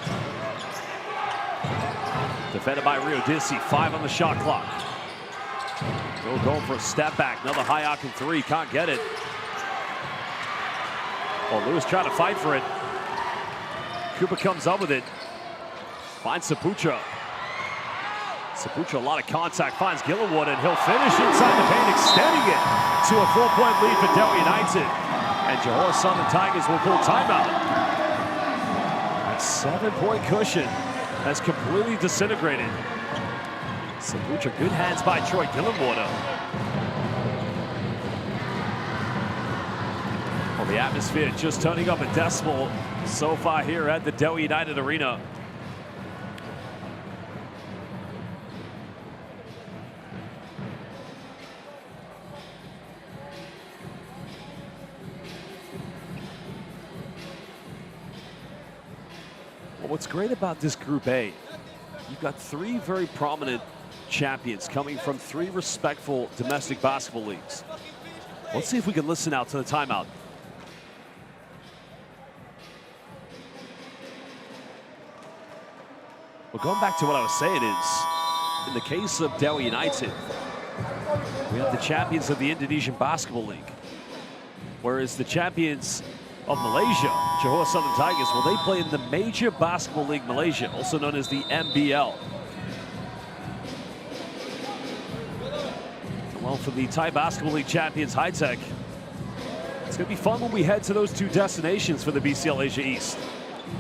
Defended by Rio Dissi, 5 on the shot clock. Hill going for a step back, another high octane three, can't get it. Oh, Lewis trying to fight for it. Cooper comes up with it. Finds Saputra. Saputra, a lot of contact, finds Gillenwater, and he'll finish inside the paint, extending it to a 4-point lead for Dewa United. And Johor Southern Tigers will pull timeout. That 7-point cushion has completely disintegrated. Saputra, good hands by Troy Gillenwater. Well, the atmosphere just turning up a decibel so far here at the Dewa United Arena. Well, what's great about this Group A, you've got 3 very prominent champions coming from 3 respectful domestic basketball leagues. Let's see if we can listen out to the timeout. Well, going back to what I was saying is, in the case of Dewa United, we have the champions of the Indonesian Basketball League, whereas the champions of Malaysia, Johor Southern Tigers, well, they play in the Major Basketball League Malaysia, also known as the MBL. Well, for the Thai Basketball League champions, High Tech, it's going to be fun when we head to those 2 destinations for the BCL Asia East.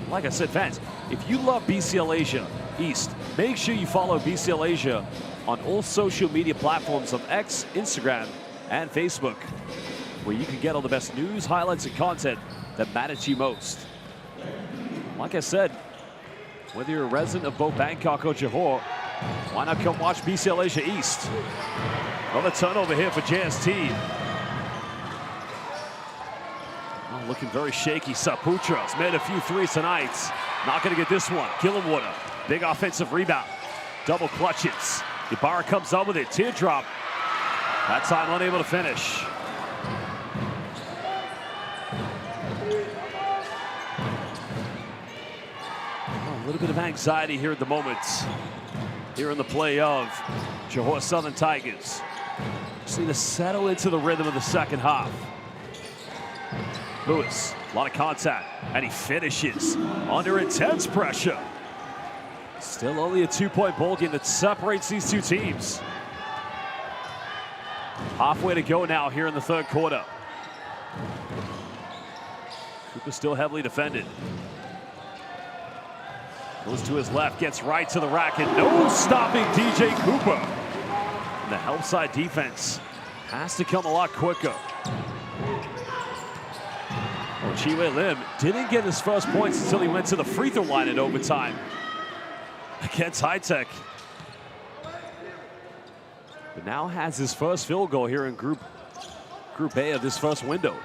Like I said, fans, if you love BCL Asia East, make sure you follow BCL Asia on all social media platforms of X, Instagram, and Facebook, where you can get all the best news, highlights, and content that matter to you most. Like I said, whether you're a resident of both Bangkok or Johor, why not come watch BCL Asia East? Another turnover here for JST. Oh, looking very shaky. Saputra's made a few threes tonight. Not going to get this one. Gillenwater, big offensive rebound. Double clutches. Ibarra comes up with it. Teardrop. That time unable to finish. Oh, a little bit of anxiety here at the moment. Here in the play of Johor Southern Tigers. Just need to settle into the rhythm of the second half. Lewis, a lot of contact, and he finishes under intense pressure. Still only a 2-point ball game that separates these 2 teams. Halfway to go now here in the 3rd quarter. Cooper still heavily defended. Goes to his left, gets right to the rack, and no stopping DJ Cooper. And the help side defense has to come a lot quicker. Oh, Chiwe Lim didn't get his first points until he went to the free throw line in overtime against High Tech. But now has his first field goal here in Group A of this first window.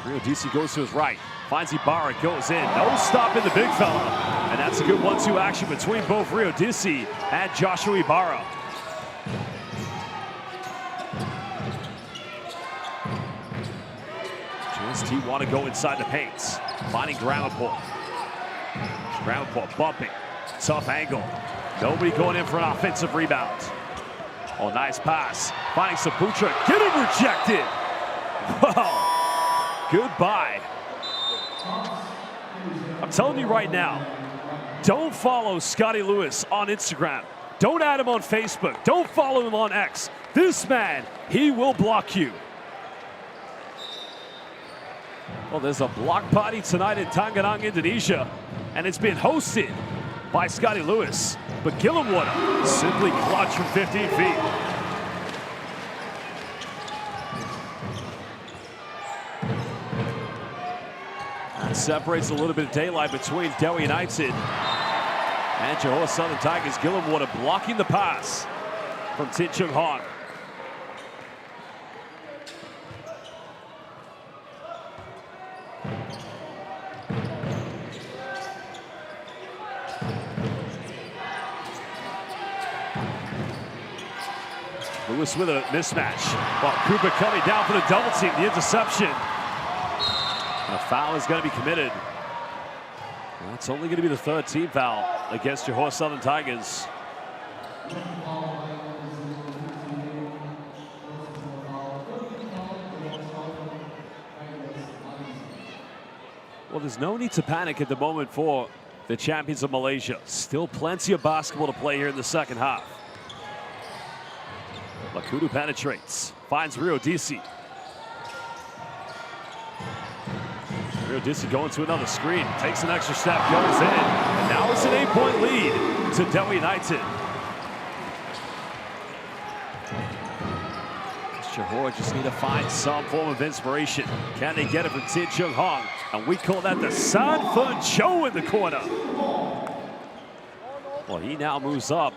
Rio DC goes to his right, finds Ibarra, goes in, no stop in the big fella. And that's a good 1-2 action between both Rio DC and Joshua Ibarra. JST want to go inside the paint, finding Grammaport. Grammaport bumping, tough angle. Nobody going in for an offensive rebound. Oh, nice pass, finding Saputra, get him rejected. Wow, goodbye. I'm telling you right now, don't follow Scotty Lewis on Instagram. Don't add him on Facebook. Don't follow him on X. This man, he will block you. Well, there's a block party tonight in Tangerang, Indonesia, and it's been hosted by Scotty Lewis. But Gillenwater simply clutch from 15 feet. That separates a little bit of daylight between Dewa United and Johor Southern Tigers. Gillenwater blocking the pass from Tin Chung Hong. Lewis with a mismatch. Well, Cooper coming down for the double team, the interception. And a foul is going to be committed. That's only going to be the 3rd team foul against Johor Southern Tigers. Well, there's no need to panic at the moment for the champions of Malaysia. Still plenty of basketball to play here in the second half. Lakudu penetrates, finds Rio DC. Rio DC going to another screen, takes an extra step, goes in, and now it's an 8-point lead to Dewa United. Johor just need to find some form of inspiration. Can they get it from Tin Chung Hong? And we call that the San Fun Cho in the corner. Well, he now moves up,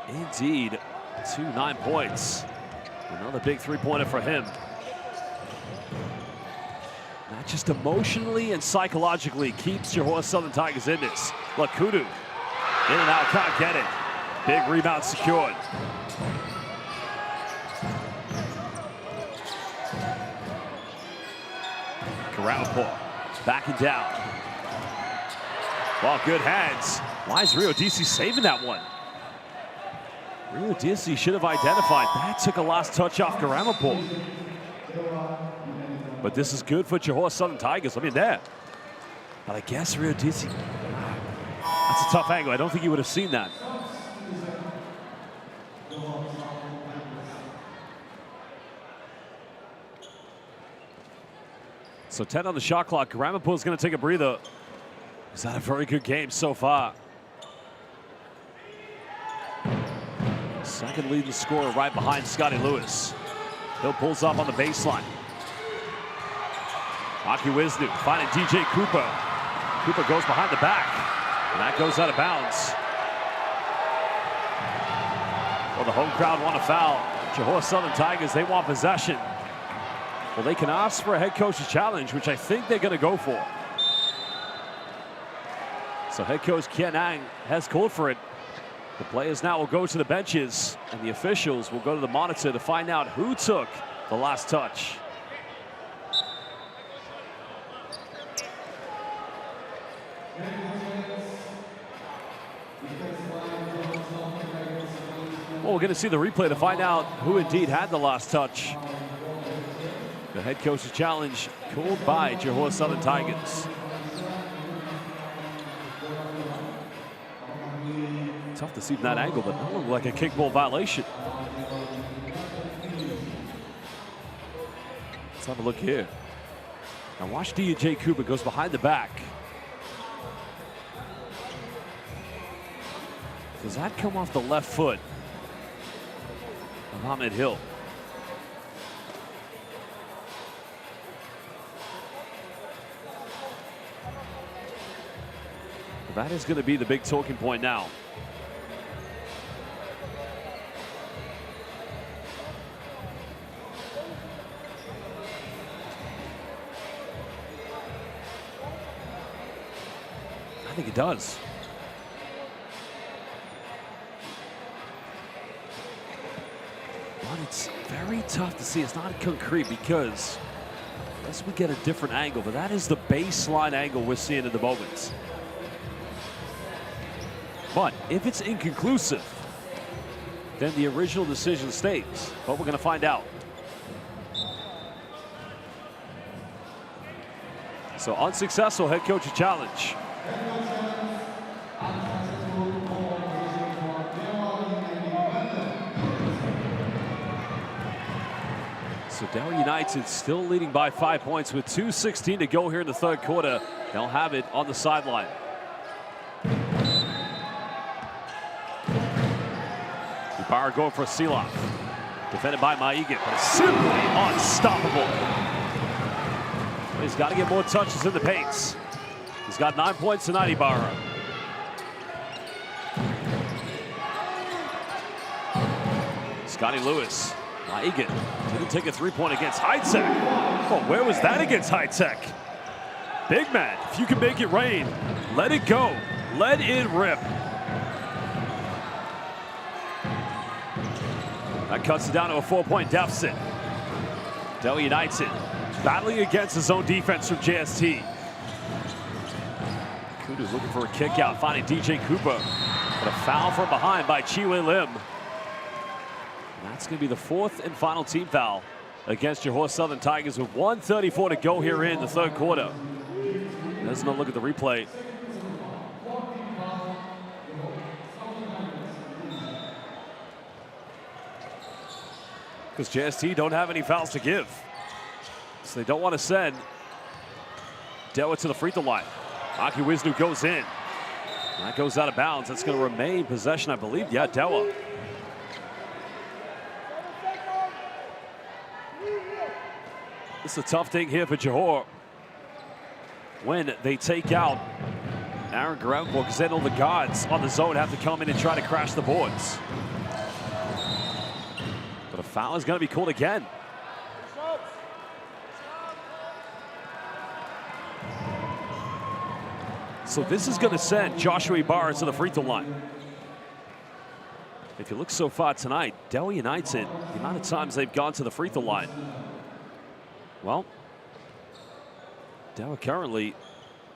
indeed, to 9 points. Another big 3-pointer for him. Not just emotionally and psychologically keeps Johor Southern Tigers in this. Lakudu In and out, can't get it. Big rebound secured. Garamapur backing down. Well, good hands. Why is Rio DC saving that one? Rio DC should have identified. That took a last touch off Garamapur. But this is good for Johor Southern Tigers. I mean, there. But I guess Rio DC. That's a tough angle. I don't think you would have seen that. So 10 on the shot clock. Garamapur is going to take a breather. He's had a very good game so far. Second leading scorer right behind Scotty Lewis. Hill pulls up on the baseline. Aki Wisnu finding DJ Cooper. Cooper goes behind the back. And that goes out of bounds. Well, the home crowd want a foul. Johor Southern Tigers, they want possession. Well, they can ask for a head coach's challenge, which I think they're going to go for. So head coach Kian Ang has called for it. The players now will go to the benches, and the officials will go to the monitor to find out who took the last touch. Well, we're going to see the replay to find out who indeed had the last touch. The head coach's challenge called by Johor Southern Tigers. Tough to see from that angle, but that looked like a kickball violation. Let's have a look here. Now watch DJ Cooper goes behind the back. Does that come off the left foot of Ahmed Hill? That is going to be the big talking point now. I think it does. But it's very tough to see. It's not concrete because unless we get a different angle, but that is the baseline angle we're seeing at the moment. But if it's inconclusive, then the original decision stays. But we're going to find out. So unsuccessful head coach's challenge. So Dewa United still leading by 5 points with 2:16 to go here in the third quarter. They'll have it on the sideline. Barr going for a seal-off. Defended by Maigan, but simply unstoppable. He's got to get more touches in the paints. He's got 9 points tonight, Ibarra. Scotty Lewis. Maigan didn't take a three-point against High-Tech. Oh, where was that against High-Tech? Big man, if you can make it rain, let it go. Let it rip. That cuts it down to a 4-point deficit. Dewa United battling against his own defense from JST. Kudu's looking for a kick out, finding DJ Cooper. But a foul from behind by Chiwe Lim. And that's going to be the fourth and final team foul against Johor Southern Tigers with 1:34 to go here in the third quarter. Let's not look at the replay. Because JST don't have any fouls to give. So they don't want to send Dewa to the free throw line. Aki Wisnu goes in. That goes out of bounds. That's going to remain possession, I believe. Yeah, Dewa. This is a tough thing here for Johor when they take out Aaron Garamapur, because then all the guards on the zone have to come in and try to crash the boards. But a foul is going to be called again. So this is going to send Joshua Ibarra to the free throw line. If you look so far tonight, Dewa United, the amount of times they've gone to the free throw line. Well, Dewa currently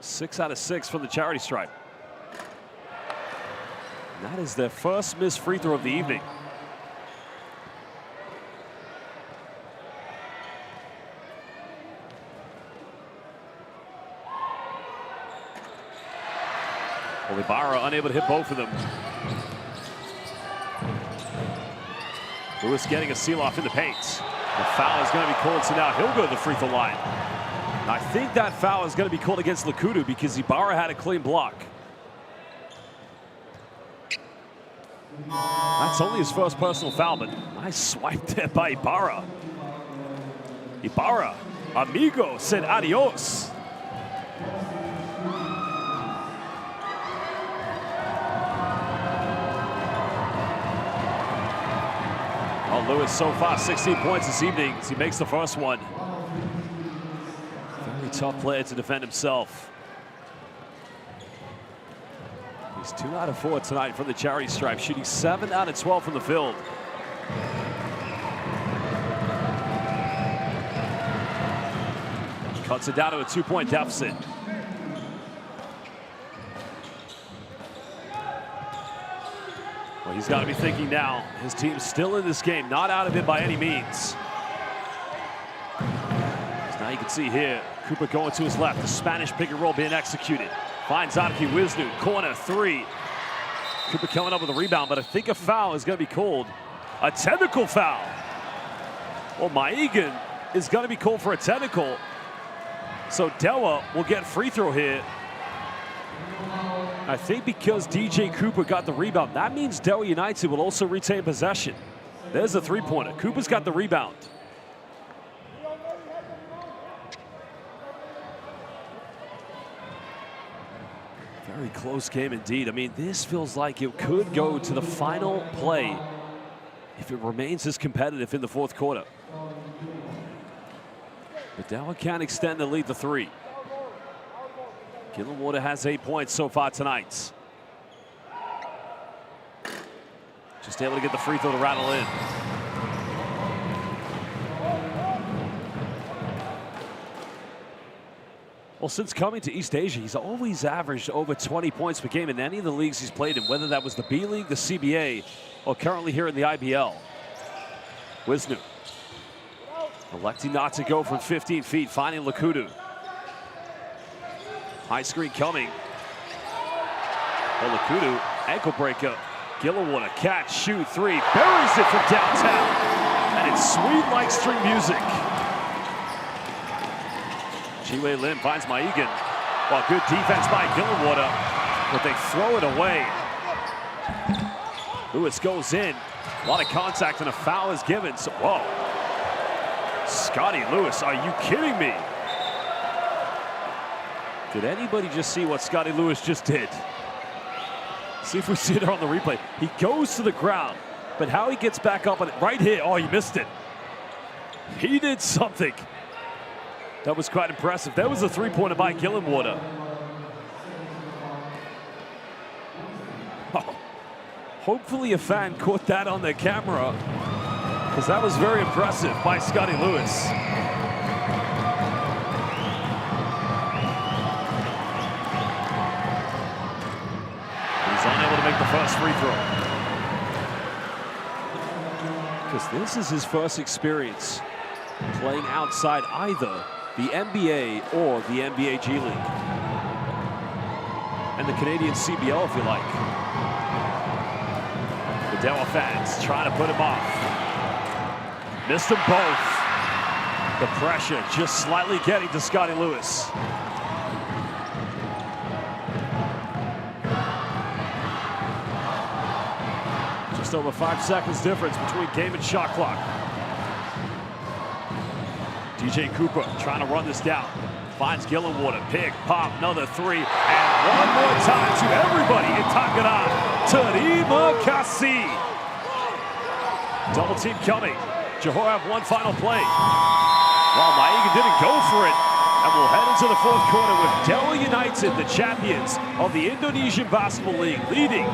6 out of 6 from the charity stripe. And that is their first missed free throw of the evening. Well, Ibarra unable to hit both of them. Lewis getting a seal off in the paint. The foul is going to be called, so now he'll go to the free throw line. And I think that foul is going to be called against Lakudu because Ibarra had a clean block. That's only his first personal foul, but nice swipe there by Ibarra. Ibarra, amigo, said adios. Well, Lewis so far 16 points this evening as he makes the first one. Very tough player to defend himself. He's 2 out of 4 tonight from the charity stripe, shooting 7 out of 12 from the field. Cuts it down to a 2-point deficit. Well, he's got to be thinking now, his team's still in this game, not out of it by any means. So now you can see here, Cooper going to his left, the Spanish pick and roll being executed. Finds Adaki Wisnu, corner 3. Cooper coming up with a rebound, but I think a foul is going to be called. A technical foul. Well, Maigan is going to be called for a technical. So Dewa will get free throw here. I think because DJ Cooper got the rebound, that means Dewa United will also retain possession. There's a three-pointer. Cooper's got the rebound. Very close game indeed. I mean, this feels like it could go to the final play if it remains as competitive in the fourth quarter. But Dewa can't extend the lead to 3. Gillenwater has 8 points so far tonight. Just able to get the free throw to rattle in. Well, since coming to East Asia, he's always averaged over 20 points per game in any of the leagues he's played in, whether that was the B League, the CBA, or currently here in the IBL. Wisnu electing not to go from 15 feet, finding Lakudu. High screen coming. Well, Lakudu, ankle breaker. Gillenwater, catch, shoot, 3, buries it from downtown. And it's sweet like string music. Chiwei Lim finds Maigan. Well, good defense by Gillenwater, but they throw it away. Lewis goes in. A lot of contact and a foul is given. So, whoa. Scotty Lewis, are you kidding me? Did anybody just see what Scotty Lewis just did? See if we see it on the replay. He goes to the ground, but how he gets back up on it right here. Oh, he missed it. He did something. That was quite impressive. That was a three-pointer by Gillenwater. Oh, hopefully a fan caught that on their camera, because that was very impressive by Scotty Lewis. He's unable to make the first free throw. Because this is his first experience playing outside either the NBA or the NBA G League. And the Canadian CBL, if you like. The Dewa fans trying to put him off. Missed them both. The pressure just slightly getting to Scotty Lewis. Just over 5 seconds difference between game and shot clock. DJ Cooper trying to run this down. Finds Gillenwater, pick, pop, another 3, and one more time to everybody in Takara. Terima kasih. Double team coming. Johor have one final play. Well, Maigan didn't go for it. And we'll head into the fourth quarter with Dewa United, the champions of the Indonesian Basketball League, leading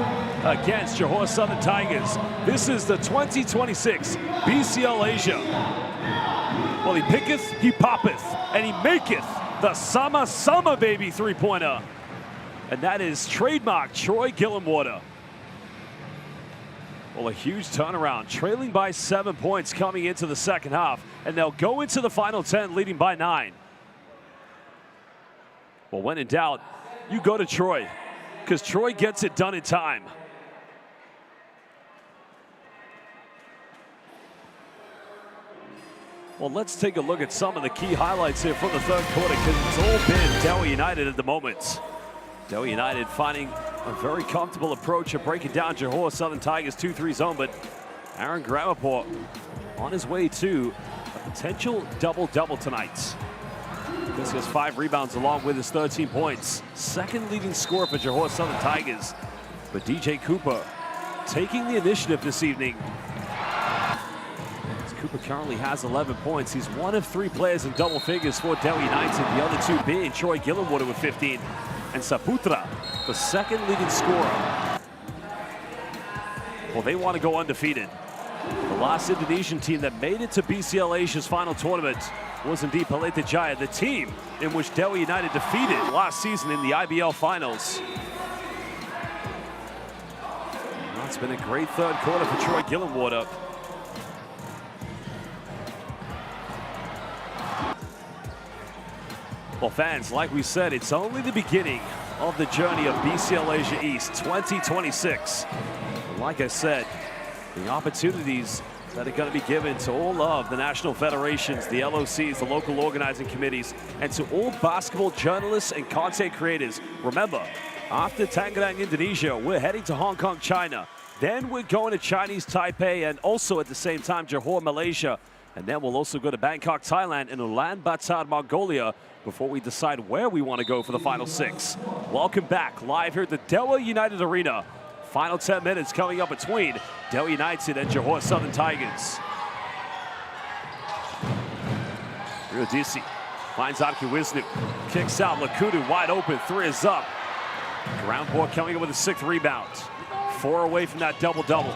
against Johor Southern Tigers. This is the 2026 BCL Asia. Well, he picketh, he poppeth, and he maketh the Sama baby three-pointer. And that is trademark Troy Gillenwater. Well, a huge turnaround, trailing by 7 points coming into the second half, and they'll go into the final 10 leading by 9. Well, when in doubt, you go to Troy, because Troy gets it done in time. Well, let's take a look at some of the key highlights here from the third quarter, because it's all been Dewa United at the moment. Dewa United finding a very comfortable approach of breaking down Johor Southern Tigers 2-3 zone, but Aaron Gramaport on his way to a potential double-double tonight. He has 5 rebounds along with his 13 points. Second leading scorer for Johor Southern Tigers. But DJ Cooper taking the initiative this evening. As Cooper currently has 11 points. He's one of 3 players in double figures for Dewa United. The other 2 being Troy Gillenwater with 15 and Saputra, the second leading scorer. Well, they want to go undefeated. The last Indonesian team that made it to BCL Asia's final tournament was indeed Pelita Jaya, the team in which Dewa United defeated last season in the IBL finals. Well, it's been a great third quarter for Troy Gillenwater. Well, fans, like we said, it's only the beginning of the journey of BCL Asia East 2026. Like I said, the opportunities that are going to be given to all of the national federations, the LOCs, the local organizing committees, and to all basketball journalists and content creators. Remember, after Tangerang, Indonesia, we're heading to Hong Kong, China. Then we're going to Chinese Taipei and also at the same time Johor, Malaysia. And then we'll also go to Bangkok, Thailand, and Ulaanbaatar, Mongolia before we decide where we want to go for the final 6. Welcome back live here at the Dewa United Arena. Final 10 minutes coming up between Dewa United and Johor Southern Tigers. Riodisi finds Wisnu, kicks out, Lakudu wide open, 3 is up. Groundport coming up with a 6th rebound. 4 away from that double-double.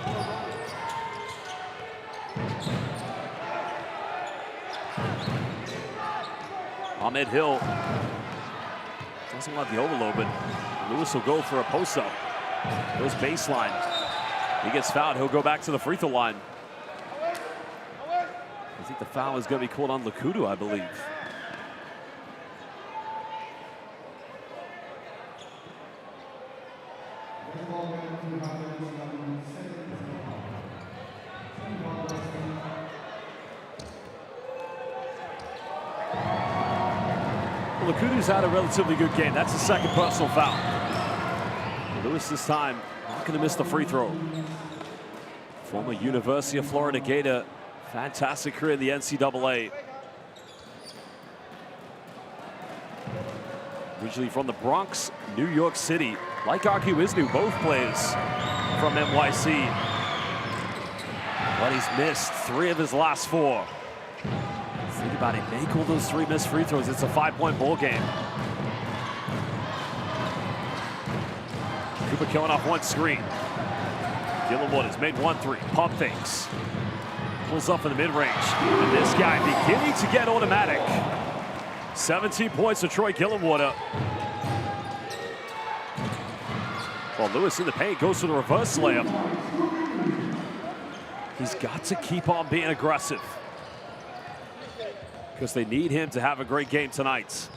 Ahmed Hill doesn't want the overload, but Lewis will go for a post-up. Goes baseline. He gets fouled. He'll go back to the free throw line. I think the foul is going to be called on Lakudu, I believe. Well, Lakudu's had a relatively good game. That's the 2nd personal foul. Lewis this time not going to miss the free throw. Former University of Florida Gator, fantastic career in the NCAA. Originally from the Bronx, New York City. Like Wisnu, both players from NYC. But he's missed 3 of his last 4. Think about it, make all those 3 missed free throws. It's a 5-point ball game. Cooper coming off one screen. Gillenwater's made 1-3, pump fakes. Pulls up in the mid-range. And this guy beginning to get automatic. 17 points to Troy Gillenwater. Well, Lewis in the paint goes for the reverse layup. He's got to keep on being aggressive, because they need him to have a great game tonight.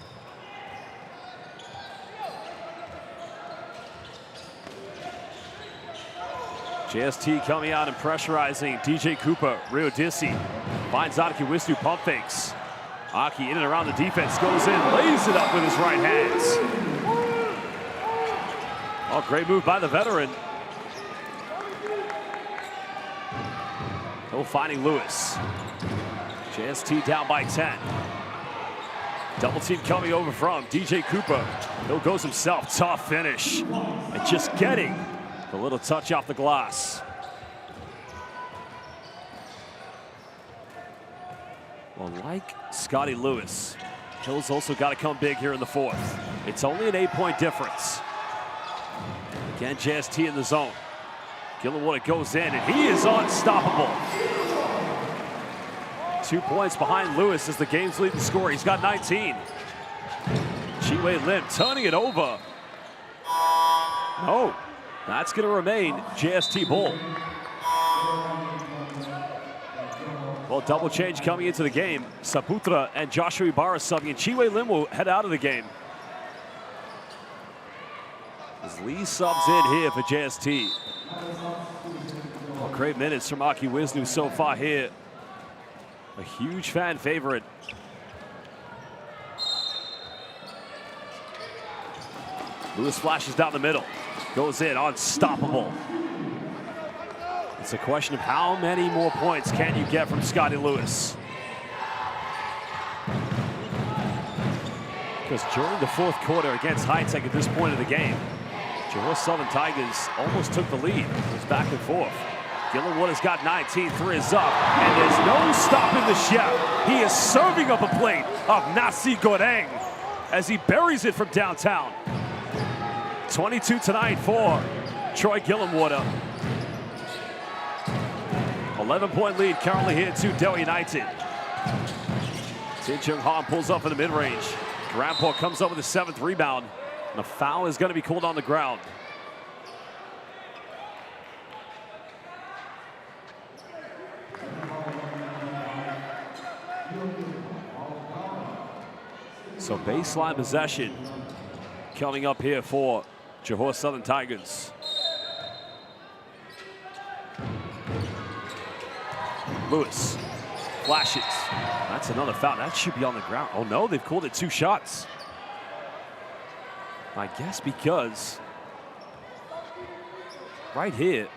JST coming out and pressurizing DJ Cooper. Riodisi finds Wisnu, pump fakes. Aki in and around the defense, goes in, lays it up with his right hands. Oh, great move by the veteran. Hill finding Lewis. JST down by 10. Double team coming over from DJ Cooper. Hill goes himself, tough finish. And just getting a little touch off the glass. Well, like Scotty Lewis, Hill's also got to come big here in the fourth. It's only an 8-point difference. Again, JST in the zone. Gillenwater goes in, and he is unstoppable. 2 points behind Lewis as the game's leading scorer. He's got 19. Chi-Wei Lim turning it over. No, that's going to remain JST ball. Well, double change coming into the game. Saputra and Joshua Ibarra subbing, and Chi-Wei Lim will head out of the game. As Lee subs in here for JST. Well, great minutes from Aki Wisnu so far here. A huge fan favorite. Lewis flashes down the middle. Goes in, unstoppable. It's a question of how many more points can you get from Scotty Lewis. Because during the fourth quarter against High Tech at this point of the game, Johor Southern Tigers almost took the lead. It was back and forth. Gillenwater's got 19, 3 is up, and there's no stopping the chef. He is serving up a plate of nasi goreng as he buries it from downtown. 22-9 for Troy Gillenwater. 11-point lead currently here to Dewa United. Tin Chung Han pulls up in the mid-range. Ramport comes up with a 7th rebound, and a foul is going to be called on the ground. So baseline possession coming up here for Johor Southern Tigers. Lewis flashes. That's another foul. That should be on the ground. Oh no, they've called it 2 shots. I guess because right here,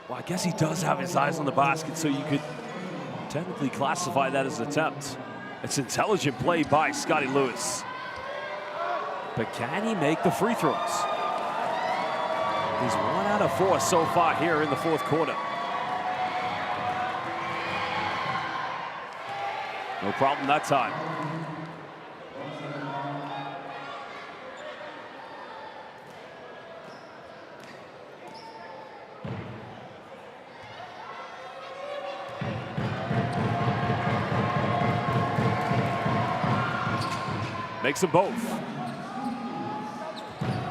well, I guess he does have his eyes on the basket, so you could technically classify that as an attempt. It's intelligent play by Scotty Lewis. But can he make the free throws? He's 1 out of 4 so far here in the fourth quarter. No problem that time. Makes them both.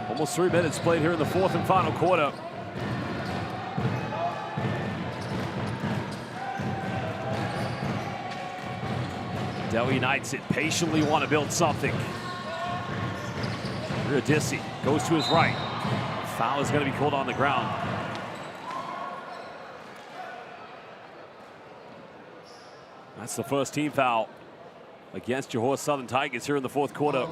Almost 3 minutes played here in the fourth and final quarter. Dewa United patiently want to build something. Riodisi goes to his right. Foul is going to be called on the ground. That's the first team foul against Johor Southern Tigers here in the fourth quarter.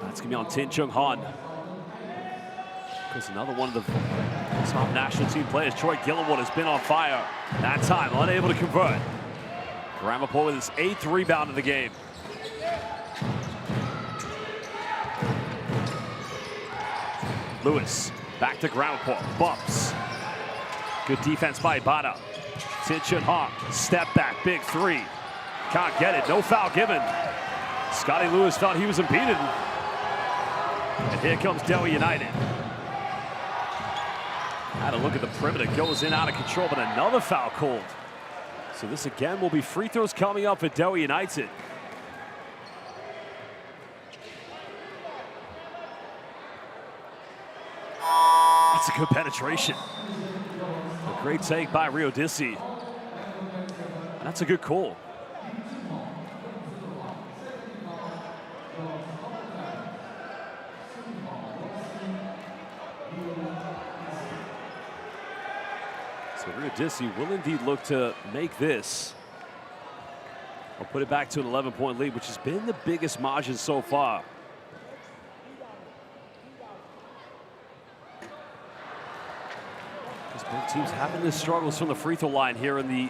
That's going to be on Tin Chung Han. Because another one of the top national team players, Troy Gillenwater, has been on fire. That time, unable to convert. Ramapur with his 8th rebound of the game. Lewis, back to Ramapur, bumps. Good defense by Ibarra. Tin Chung Han, step back, big 3. Can't get it, no foul given. Scotty Lewis felt he was impeded. And here comes Dewa United. Had a look at the perimeter, goes in out of control, but another foul called. So this again will be free throws coming up for Dewa United. That's a good penetration. A great take by Riodisi. That's a good call. Riodisi will indeed look to make this. I'll put it back to an 11-point lead, which has been the biggest margin so far. Because both teams having the struggles from the free throw line here in the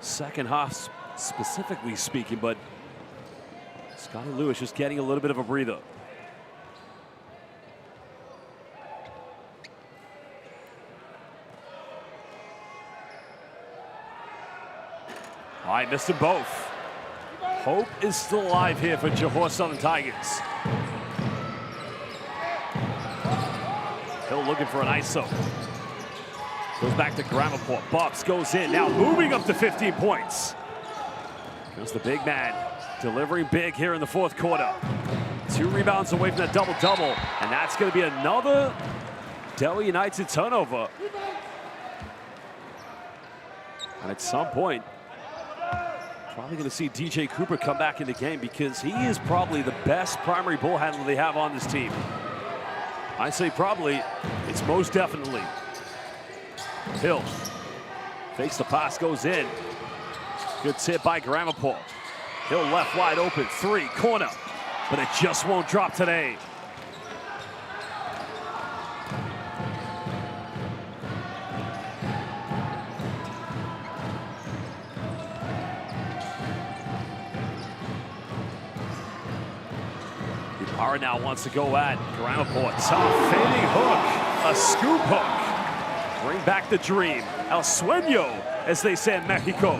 second half, specifically speaking, but Scotty Lewis just getting a little bit of a breather. All right, missed them both. Hope is still alive here for Johor Southern Tigers. Hill looking for an ISO. Goes back to Grammaport. Bobs goes in, now moving up to 15 points. Here's the big man, delivering big here in the fourth quarter. 2 rebounds away from that double-double, and that's going to be another Dewa United turnover. And at some point, probably going to see DJ Cooper come back in the game because he is probably the best primary ball handler they have on this team. I say probably, it's most definitely. Hill fakes the pass, goes in. Good tip by Grammaport. Hill left wide open, 3, corner, but it just won't drop today. Ibarra now wants to go at Grammaport. Tough fading hook, a scoop hook. Bring back the dream. El sueño, as they say in Mexico.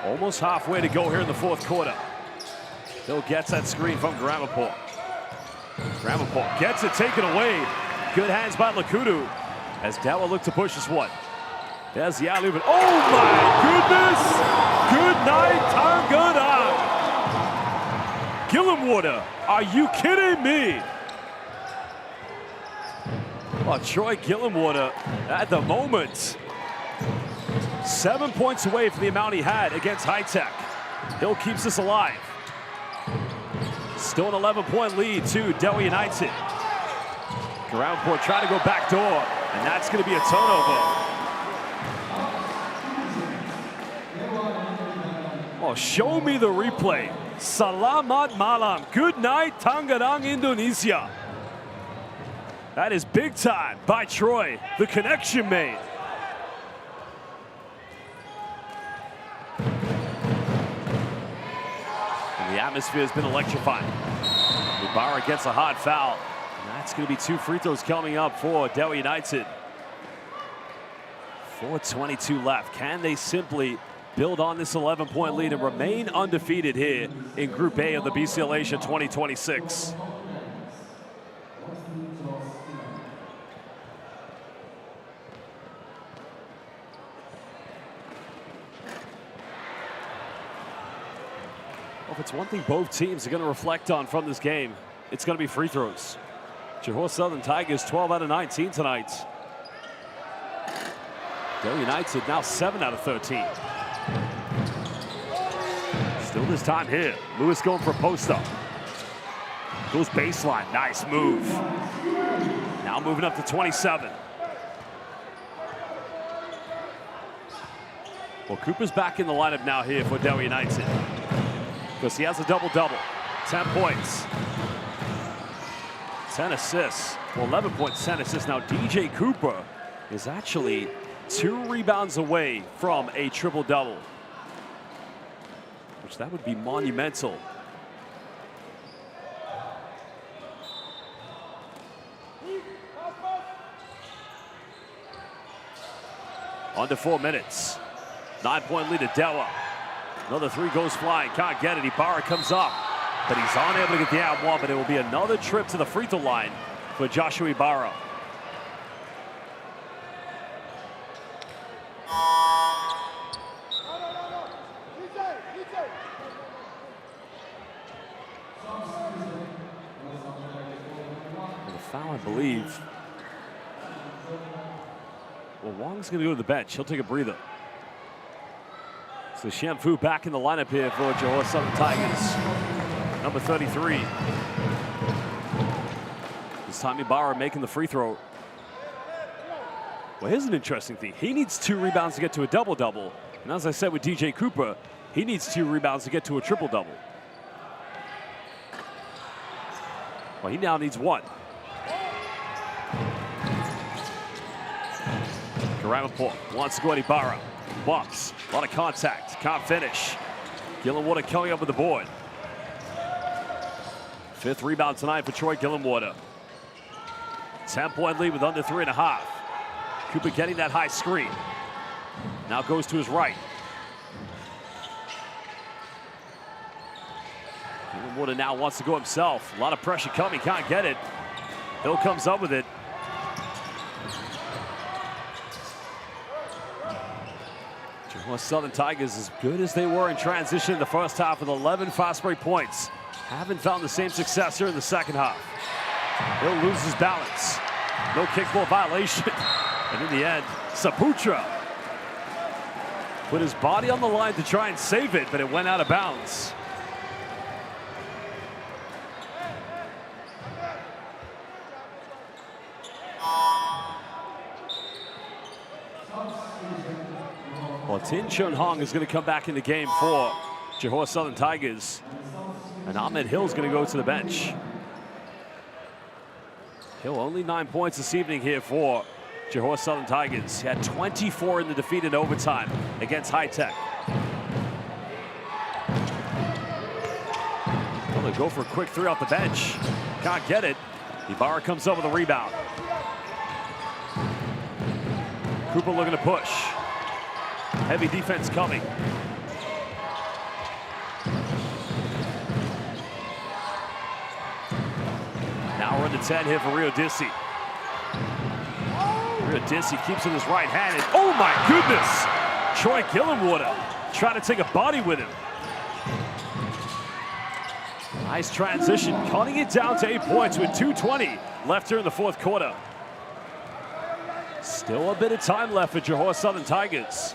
Almost halfway to go here in the fourth quarter. Hill gets that screen from Grammaport. Grammaport gets it taken away. Good hands by Lakudu as Dewa look to push this one. There's the alley-oop. Oh my goodness! Good night, Tangana! Gillenwater, are you kidding me? Well, Troy Gillenwater at the moment. 7 points away from the amount he had against High Tech. Hill keeps this alive. Still an 11-point lead to Dewa United. Grammaport trying to go back door, and that's going to be a turnover. Oh, show me the replay. Salamat malam. Good night, Tangerang, Indonesia. That is big time by Troy. The connection made. And the atmosphere has been electrifying. Ibarra gets a hot foul. And that's going to be 2 free throws coming up for Dewa United. 4:22 left. Can they simply build on this 11-point lead and remain undefeated here in Group A of the BCL Asia 2026? Well, if it's one thing both teams are going to reflect on from this game, it's going to be free throws. Johor Southern Tigers 12 out of 19 tonight. Dewa United now 7 out of 13. Still this time here. Lewis going for a post-up. Goes baseline. Nice move. Now moving up to 27. Well, Cooper's back in the lineup now here for Dewa United because he has a double-double. 10 points. 10 assists. Well, 11 points, 10 assists. Now DJ Cooper is actually 2 rebounds away from a triple-double, which that would be monumental. Under 4 minutes. 9-point lead to Dewa. Another 3 goes flying. Can't get it. Ibarra comes up, but he's unable to get the out one, but it will be another trip to the free throw line for Joshua Ibarra. Foul, I believe. Well, Wong's going to go to the bench. He'll take a breather. So Shamfu back in the lineup here for Johor Southern Tigers. Number 33. This time Ibarra making the free throw. Well, here's an interesting thing. He needs 2 rebounds to get to a double-double. And as I said with DJ Cooper, he needs 2 rebounds to get to a triple-double. Well, he now needs 1. Grammaport wants to go at Ibarra. Bumps. A lot of contact. Can't finish. Gillenwater coming up with the board. 5th rebound tonight for Troy Gillenwater. 10-point lead with under 3.5. Cooper getting that high screen. Now goes to his right. Water now wants to go himself. A lot of pressure coming, can't get it. Hill comes up with it. Johor Southern Tigers, as good as they were in transition in the first half with 11 fast break points, haven't found the same success here in the second half. Hill loses balance. No kickball violation. And in the end, Saputra put his body on the line to try and save it, but it went out of bounds. Well, Tin Chun Hong is going to come back in the game for Johor Southern Tigers. And Ahmed Hill's going to go to the bench. Hill only 9 points this evening here for Johor Southern Tigers. He had 24 in the defeat in overtime against High Tech. Well, they go for a quick three off the bench. Can't get it. Ibarra comes up with a rebound. Cooper looking to push. Heavy defense coming. Now we're in the 10 here for Rio Dissi. Rio Dissi keeps in his right hand, and oh my goodness! Troy Gillenwater trying to take a body with him. Nice transition, cutting it down to 8 points with 2:20 left here in the fourth quarter. Still a bit of time left for Johor Southern Tigers.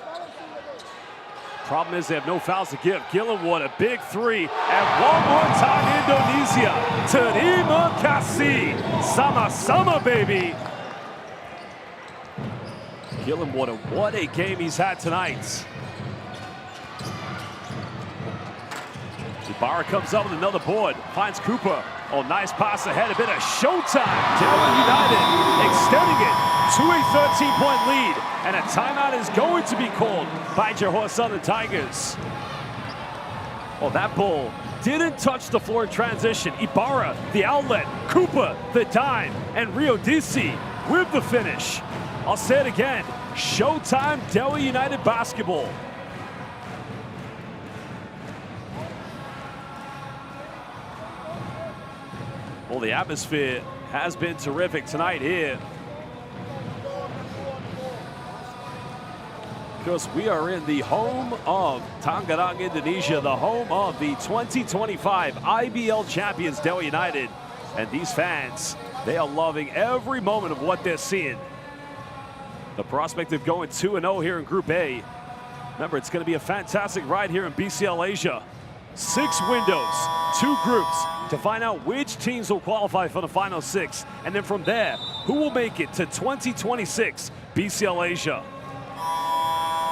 Problem is they have no fouls to give. Gillenwater, big three, and one more time Indonesia. Terima kasih, sama-sama baby. Gillenwater, what a game he's had tonight. Ibarra comes up with another board, finds Cooper. Oh, nice pass ahead, a bit of showtime. Dewa United extending it to a 13-point lead. And a timeout is going to be called by Johor Southern Tigers. Well, that ball didn't touch the floor in transition. Ibarra, the outlet, Cooper, the dime, and Rio Dissi with the finish. I'll say it again, showtime Dewa United basketball. Well, the atmosphere has been terrific tonight here. Because we are in the home of Tangerang, Indonesia, the home of the 2025 IBL champions, Dewa United. And these fans, they are loving every moment of what they're seeing. The prospect of going 2-0 here in Group A. Remember, it's going to be a fantastic ride here in BCL Asia. 6 windows, 2 groups to find out which teams will qualify for the final 6. And then from there, who will make it to 2026 BCL Asia.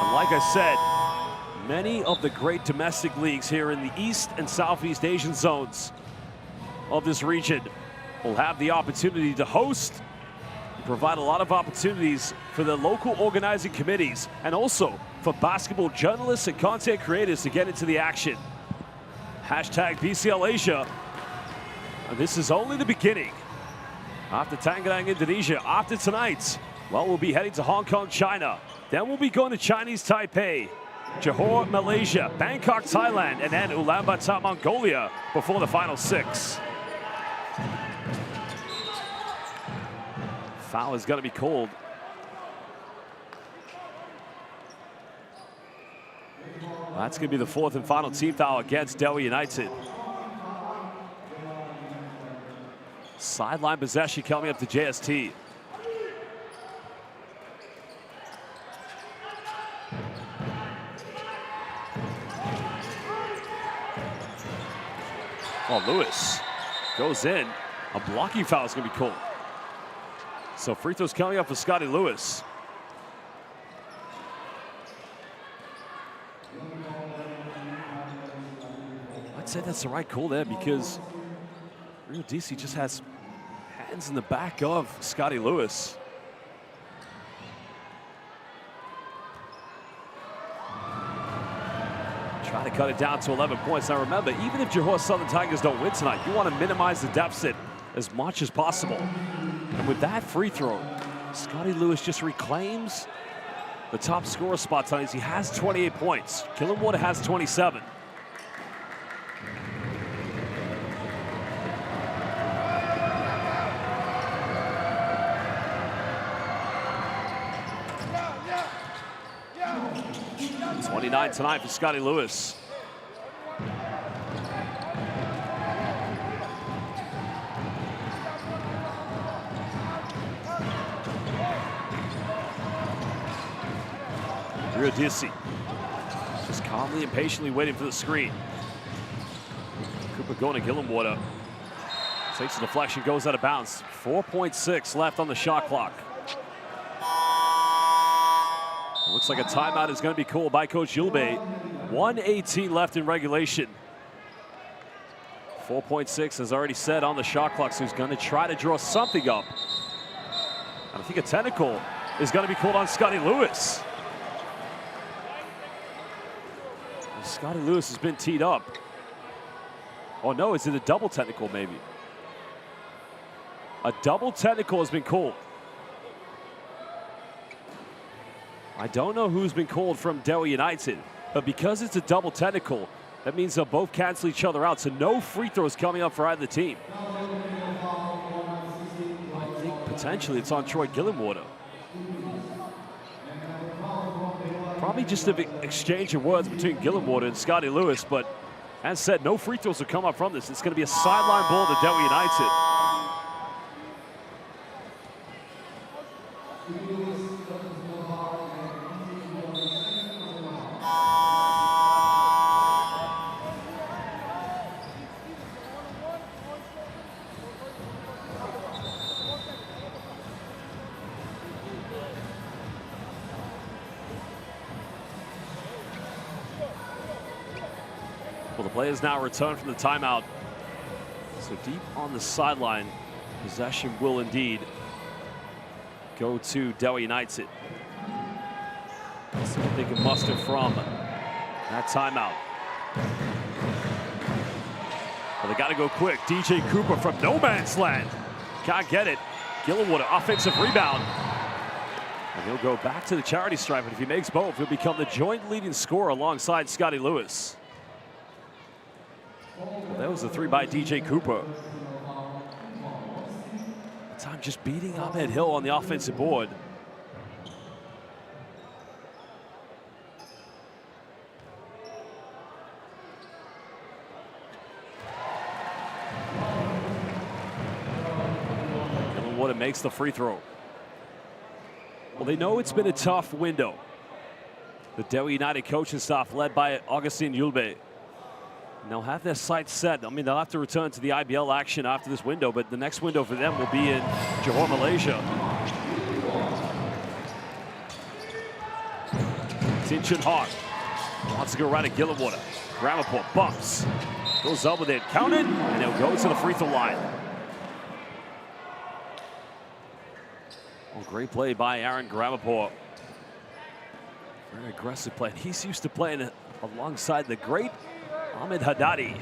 And like I said, many of the great domestic leagues here in the East and Southeast Asian zones of this region will have the opportunity to host and provide a lot of opportunities for the local organizing committees and also for basketball journalists and content creators to get into the action. Hashtag BCL Asia. And this is only the beginning. After Tangerang, Indonesia, after tonight, well, we'll be heading to Hong Kong, China. Then we'll be going to Chinese Taipei, Johor, Malaysia, Bangkok, Thailand, and then Ulaanbaatar, Mongolia before the final 6. Foul is going to be called. That's going to be the 4th and final team foul against Dewa United. Sideline possession coming up to JST. Oh, Lewis goes in. A blocking foul is going to be called. So free throws coming up for Scotty Lewis. I'd say that's the right call there because Rio Dissi just has hands in the back of Scotty Lewis. Trying to cut it down to 11 points. Now remember, even if Johor Southern Tigers don't win tonight, you want to minimize the deficit as much as possible. And with that free throw, Scotty Lewis just reclaims the top scorer spot tonight. He has 28 points. Gillenwater has 27. Tonight for Scotty Lewis. Giudice just calmly and patiently waiting for the screen. Cooper going to Gillenwater. Takes a deflection, goes out of bounds. 4.6 left on the shot clock. Looks like a timeout is going to be called by Coach Yulbe. 1:18 left in regulation. 4.6 as already said on the shot clock, so he's going to try to draw something up. And I think a technical is going to be called on Scotty Lewis. And Scotty Lewis has been teed up. Oh no, is it a double technical maybe? A double technical has been called. I don't know who's been called from Dewa United, but because it's a double technical, that means they'll both cancel each other out, so no free throws coming up for either team. I think potentially it's on Troy Gillenwater. Probably just an exchange of words between Gillenwater and Scotty Lewis, but as said, no free throws will come up from this. It's going to be a sideline ball to Dewa United. Well, the players now return from the timeout. So deep on the sideline, possession will indeed go to Dewa United. Let's see what they can muster from that timeout. Well, they got to go quick. DJ Cooper from no man's land. Can't get it. Gillenwater, offensive rebound. And he'll go back to the charity stripe, but if he makes both, he'll become the joint leading scorer alongside Scotty Lewis. Well, that was a three by DJ Cooper. That time just beating Ahmed Hill on the offensive board. Gillenwater makes the free throw. Well, they know it's been a tough window. The Dewa United coaching staff led by Augustine Yulbe. And they'll have their sights set. I mean, they'll have to return to the IBL action after this window, but the next window for them will be in Johor, Malaysia. Tinchin Hart wants to go right at Gillenwater. Gramaport bumps, goes up with it, counted, and he'll go to the free throw line. Oh, great play by Aaron Gramaport. Very aggressive play. He's used to playing alongside the great Ahmed Haddadi.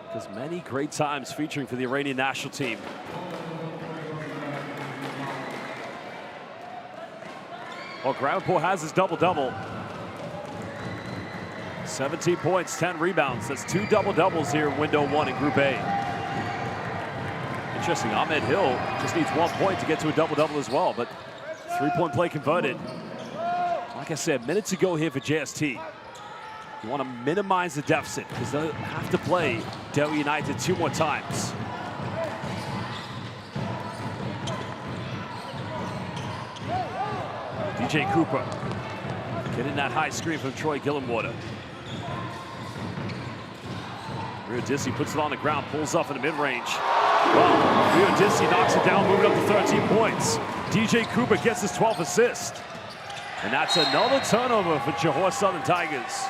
Because many great times featuring for the Iranian national team. Well, Gramaport has his double-double. 17 points, 10 rebounds. That's 2 double-doubles here in window 1 in Group A. Interesting, Ahmed Hill just needs 1 point to get to a double-double as well, but 3-point play converted. Like I said, minutes to go here for JST. You want to minimize the deficit because they'll have to play Dewa United 2 more times. DJ Cooper getting that high screen from Troy Gillenwater. Giudice puts it on the ground, pulls up in the mid-range. Well, Giudice knocks it down, moving up to 13 points. DJ Cooper gets his 12th assist. And that's another turnover for Johor Southern Tigers.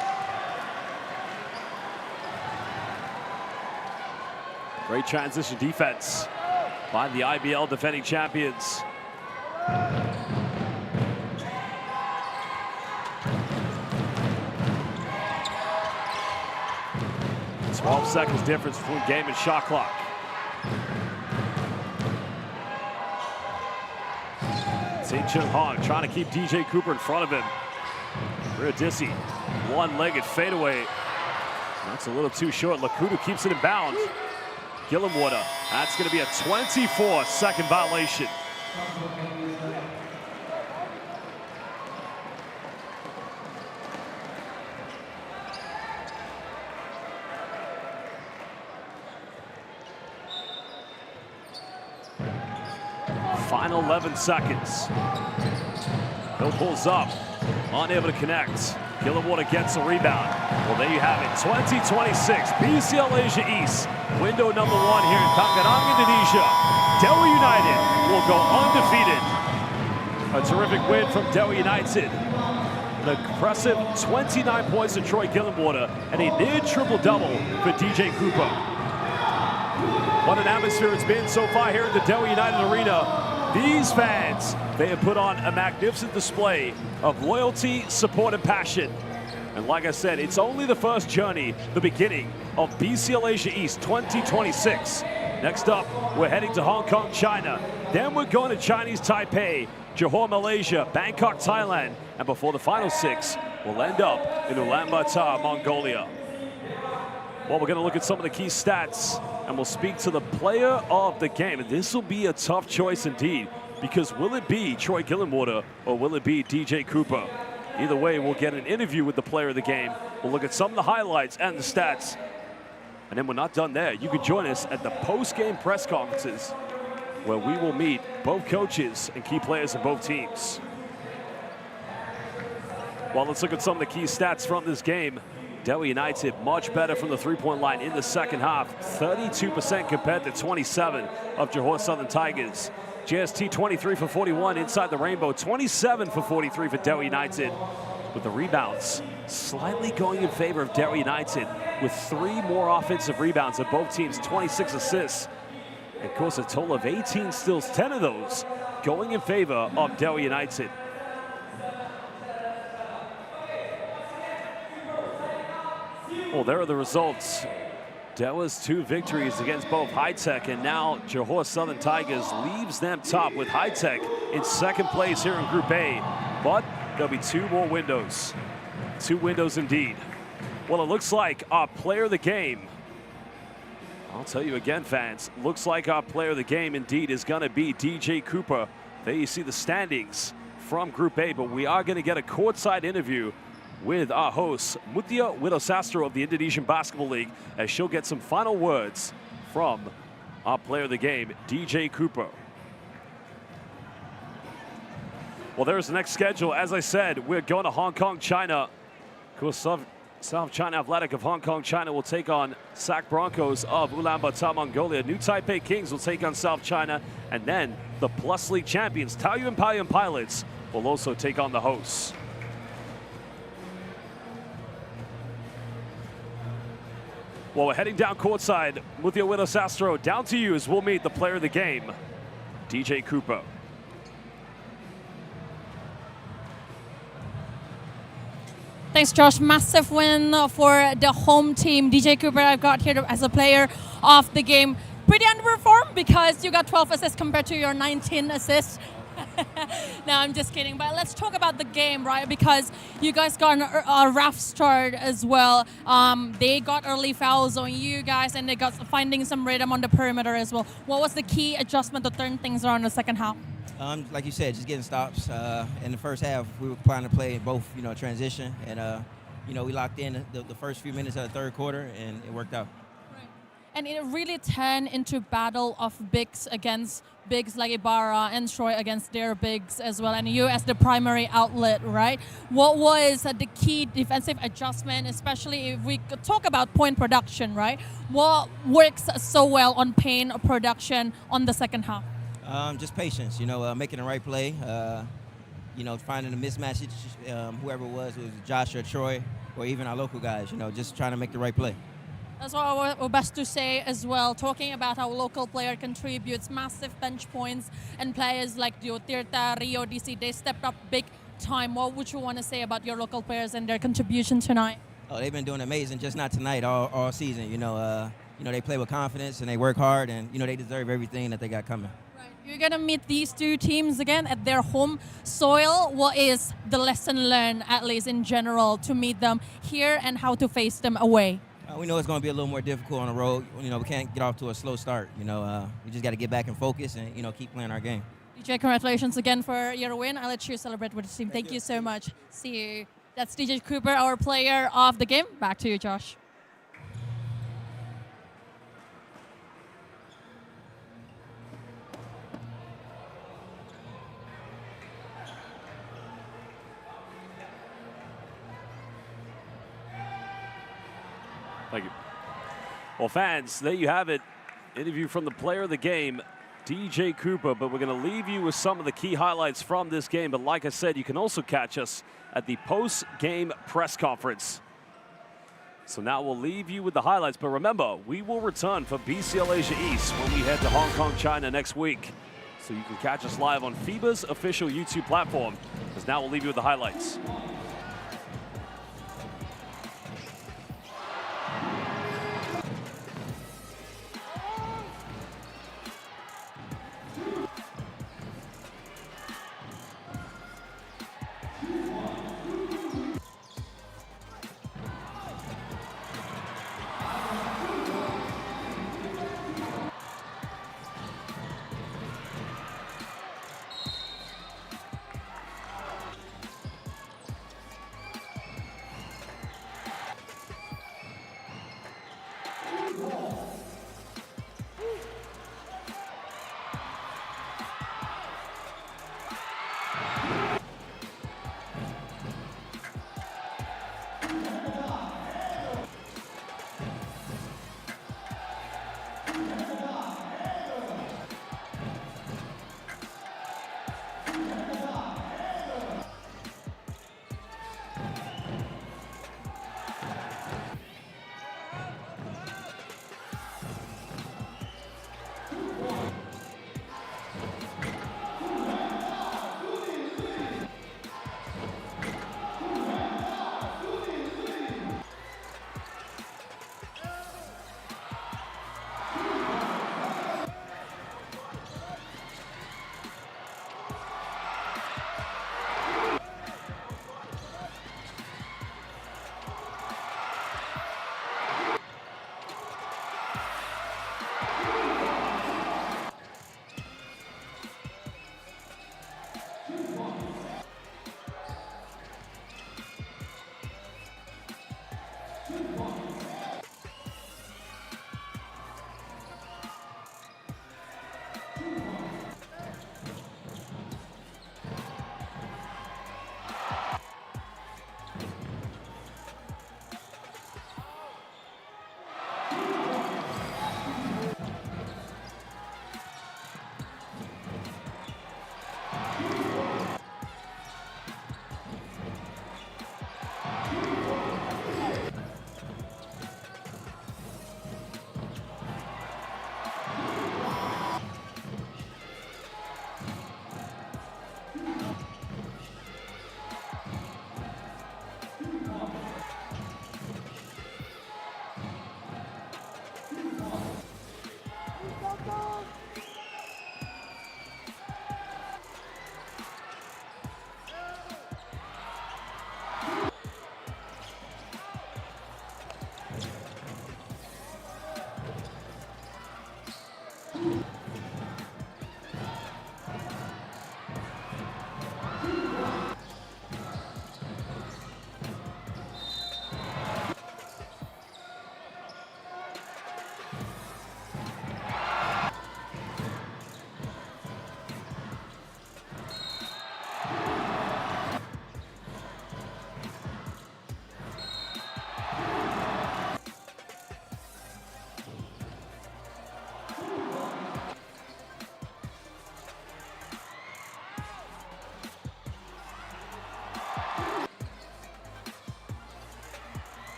Great transition defense by the IBL defending champions. 12 seconds difference between game and shot clock. St. Chung Hong trying to keep DJ Cooper in front of him. Dissy, one-legged fadeaway. That's a little too short. Lakutu keeps it in bounds. Gillenwater, that's going to be a 24-second violation. Final 11 seconds. Hill pulls up, unable to connect. Gillenwater gets a rebound. Well, there you have it, 2026 BCL Asia East. Window number 1 here in Tangerang, Indonesia. Dewa United will go undefeated. A terrific win from Dewa United. An impressive 29 points to Troy Gillenwater and a near triple-double for DJ Cooper. What an atmosphere it's been so far here at the Dewa United Arena. These fans, they have put on a magnificent display of loyalty, support, and passion. And like I said, it's only the first journey, the beginning of BCL Asia East 2026. Next up, we're heading to Hong Kong, China. Then we're going to Chinese Taipei, Johor, Malaysia, Bangkok, Thailand. And before the final 6, we'll end up in Ulaanbaatar, Mongolia. Well, we're going to look at some of the key stats, and we'll speak to the player of the game. And this will be a tough choice indeed, because will it be Troy Gillenwater or will it be DJ Cooper? Either way, we'll get an interview with the player of the game. We'll look at some of the highlights and the stats. And then we're not done there. You can join us at the post-game press conferences, where we will meet both coaches and key players of both teams. Well, let's look at some of the key stats from this game. Dewa United much better from the three-point line in the second half, 32% compared to 27 of Johor Southern Tigers. JST 23 for 41 inside the rainbow, 27 for 43 for Dewa United. With the rebounds slightly going in favor of Dewa United, with 3 more offensive rebounds of both teams, 26 assists. And of course, a total of 18 steals, 10 of those going in favor of Dewa United. Well, there are the results. Dewa's 2 victories against both High Tech, and now Johor Southern Tigers leaves them top with High Tech in second place here in Group A. But there'll be 2 more windows. 2 windows indeed. Well, it looks like our player of the game, I'll tell you again, fans, looks like our player of the game indeed is going to be DJ Cooper. There you see the standings from Group A, but we are going to get a courtside interview with our host, Mutia Widosastro of the Indonesian Basketball League, as she'll get some final words from our player of the game, DJ Cooper. Well, there's the next schedule. As I said, we're going to Hong Kong, China. Of course, South China Athletic of Hong Kong, China will take on SAC Broncos of Ulaanbaatar, Mongolia. New Taipei Kings will take on South China. And then the Plus League champions, Taoyuan Paoyuan Pilots, will also take on the hosts. Well, we're heading down courtside. Mutia Widosastro, down to you as we'll meet the player of the game, DJ Cooper. Thanks, Josh. Massive win for the home team. DJ Cooper, I've got here as a player of the game. Pretty underperformed because you got 12 assists compared to your 19 assists. No, I'm just kidding. But let's talk about the game, right? Because you guys got a rough start as well. They got early fouls on you guys, and they got finding some rhythm on the perimeter as well. What was the key adjustment to turn things around in the second half? Like you said, just getting stops. In the first half, we were planning to play both, transition, and we locked in the first few minutes of the third quarter, and it worked out. Right. And it really turned into battle of bigs against bigs like Ibarra and Troy against their bigs as well, and you as the primary outlet, right? What was the key defensive adjustment, especially if we could talk about point production, right? What works so well on paint production on the second half? Just patience, making the right play, finding the mismatch, whoever it was Josh or Troy, or even our local guys, just trying to make the right play. That's what we're best to say as well. Talking about how local player contributes, massive bench points, and players like Tirta, Rio, DC, they stepped up big time. What would you want to say about your local players and their contribution tonight? Oh, they've been doing amazing, just not tonight, all season. They play with confidence and they work hard, and they deserve everything that they got coming. Right. You're going to meet these two teams again at their home soil. What is the lesson learned, at least in general, to meet them here and how to face them away? We know it's going to be a little more difficult on the road. You know, we can't get off to a slow start. You know, we just got to get back and focus and, you know, keep playing our game. DJ, congratulations again for your win. I'll let you celebrate with the team. Thank you so much. See you. That's DJ Cooper, our player of the game. Back to you, Josh. Thank you. Well, fans, there you have it. Interview from the player of the game, DJ Cooper. But we're going to leave you with some of the key highlights from this game. But like I said, you can also catch us at the post-game press conference. So now we'll leave you with the highlights. But remember, we will return for BCL Asia East when we head to Hong Kong, China next week. So you can catch us live on FIBA's official YouTube platform. Because now we'll leave you with the highlights.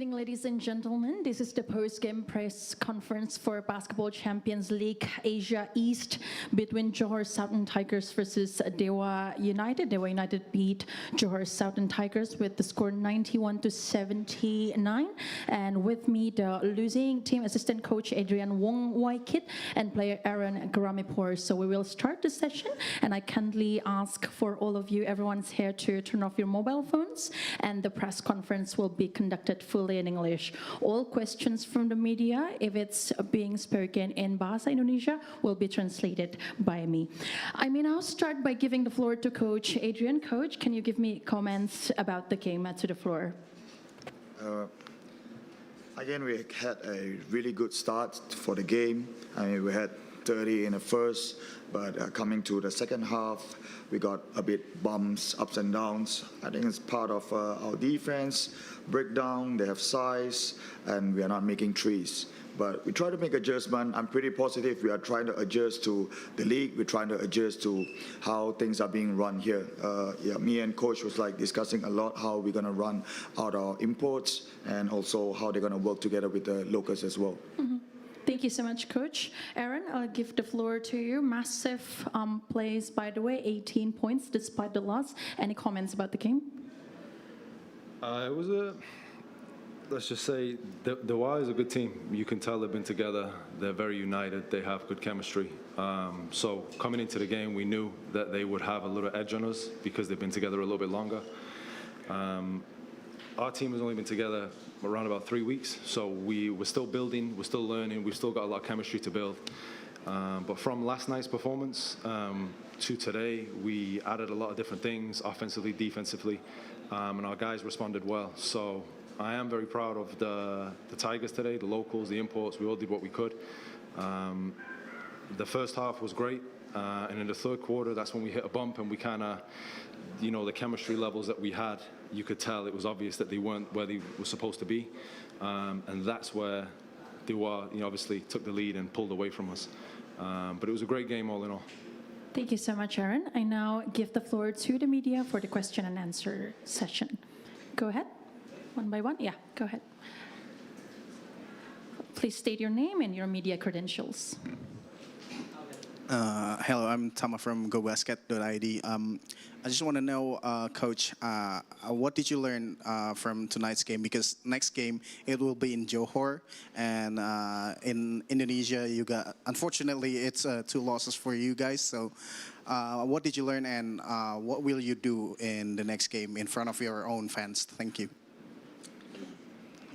evening, ladies and gentlemen. This is the post-game press conference for Basketball Champions League Asia East between Johor Southern Tigers versus Dewa United. Dewa United beat Johor Southern Tigers with the score 91-79. And with me, the losing team assistant coach Adrian Wong Waikit and player Aaron Garamipur. So we will start the session, and I kindly ask for all of you, everyone's here, to turn off your mobile phones, and the press conference will be conducted fully in English. All questions from the media, if it's being spoken in Bahasa Indonesia, will be translated by me. I may now start by giving the floor to Coach Adrian. Coach, can you give me comments about the game to the floor? Again, we had a really good start for the game. I mean, we had 30 in the first, but coming to the second half, we got a bit bumps, ups and downs. I think it's part of our defense breakdown. They have size, and we are not making threes. But we try to make adjustment. I'm pretty positive we are trying to adjust to the league. We're trying to adjust to how things are being run here. Me and coach was like discussing a lot how we're gonna run out our imports and also how they're gonna work together with the locals as well. Mm-hmm. Thank you so much, Coach. Aaron, I'll give the floor to you. Massive plays, by the way, 18 points despite the loss. Any comments about the game? It was let's just say, Dewa is a good team. You can tell they've been together. They're very united. They have good chemistry. So coming into the game, we knew that they would have a little edge on us because they've been together a little bit longer. Our team has only been together around about 3 weeks, so we're still building, we're still learning, we've still got a lot of chemistry to build. But from last night's performance to today, we added a lot of different things, offensively, defensively, and our guys responded well. So I am very proud of the Tigers today, the locals, the imports. We all did what we could. The first half was great, and in the third quarter, that's when we hit a bump, and we kind of, the chemistry levels that we had, you could tell it was obvious that they weren't where they were supposed to be, and that's where Dewa, obviously took the lead and pulled away from us. But it was a great game all in all. Thank you so much, Aaron. I now give the floor to the media for the question and answer session. Go ahead. One by one? Yeah, go ahead. Please state your name and your media credentials. Hello, I'm Tama from GoBasket.id. I just want to know, Coach, what did you learn from tonight's game? Because next game, it will be in Johor, and in Indonesia, unfortunately, it's 2 losses for you guys. So what did you learn, and what will you do in the next game in front of your own fans? Thank you.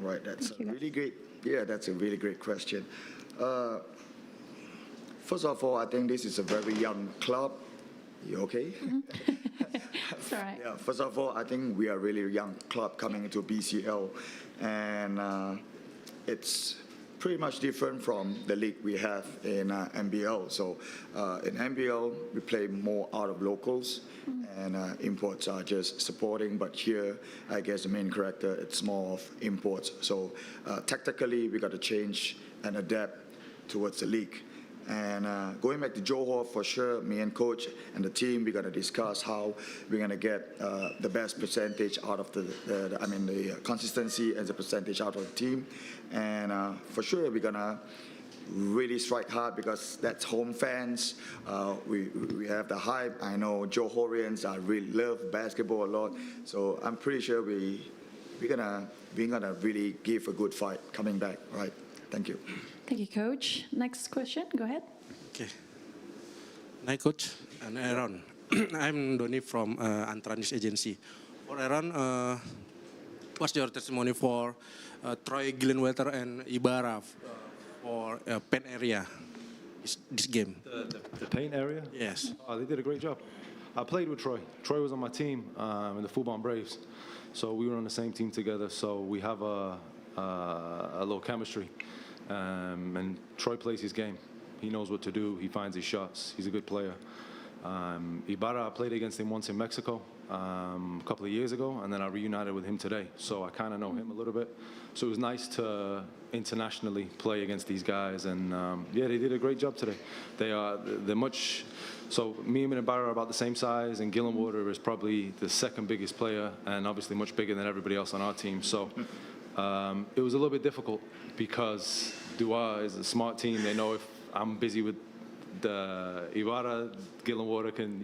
Right, that's a really great question. First of all, I think this is a very young club. You okay? Mm-hmm. That's all right. Yeah, first of all, I think we are really a young club coming into BCL, and it's pretty much different from the league we have in NBL. So in NBL, we play more out of locals, and imports are just supporting. But here, I guess the main character, it's more of imports. So tactically, we got to change and adapt towards the league. And going back to Johor, for sure, me and coach and the team, we're going to discuss how we're going to get the best percentage out of the consistency and the percentage out of the team. And for sure, we're going to really strike hard because that's home fans. We have the hype. I know Johorians really love basketball a lot. So I'm pretty sure we're gonna really give a good fight coming back. Right? Thank you. Thank you, Coach. Next question. Go ahead. Okay. Night, Coach and Aaron. I'm Doni from Antara News Agency. For Aaron, what's your testimony for Troy Gillenwater and Ibarra for paint area this game? The paint area? Yes. Oh, they did a great job. I played with Troy. Troy was on my team in the Full-Born Braves. So we were on the same team together. So we have a little chemistry. And Troy plays his game. He knows what to do. He finds his shots. He's a good player. Ibarra, I played against him once in Mexico a couple of years ago, and then I reunited with him today. So I kind of know him a little bit. So it was nice to internationally play against these guys. And yeah, they did a great job today. They're much. So me and Ibarra are about the same size, and Gillenwater is probably the second biggest player, and obviously much bigger than everybody else on our team. So It was a little bit difficult because Dewa is a smart team. They know if I'm busy with the Ibarra, Gillen Water can,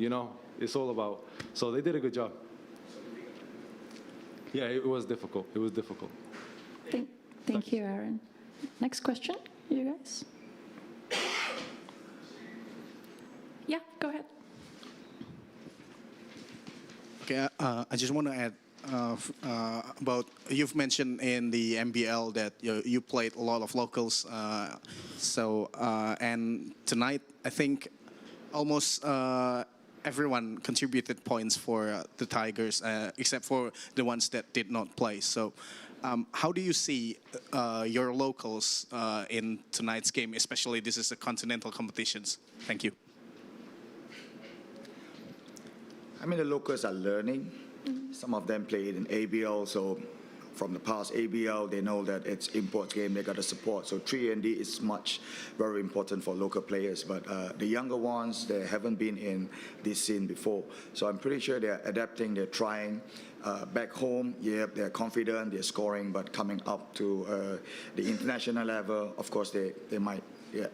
it's all about. So they did a good job. Yeah, it was difficult. It was difficult. Thank you, Aaron. Next question, you guys. Yeah, go ahead. Okay, I just want to add about, you've mentioned in the MBL that you played a lot of locals. And tonight, I think almost everyone contributed points for the Tigers, except for the ones that did not play. So how do you see your locals in tonight's game, especially this is a continental competitions? Thank you. I mean, the locals are learning. Some of them played in ABL, so from the past ABL, they know that it's import game, they got to support. So 3&D is very important for local players. But the younger ones, they haven't been in this scene before. So I'm pretty sure they're adapting, they're trying. Back home, yeah, they're confident, they're scoring, but coming up to the international level, of course, they might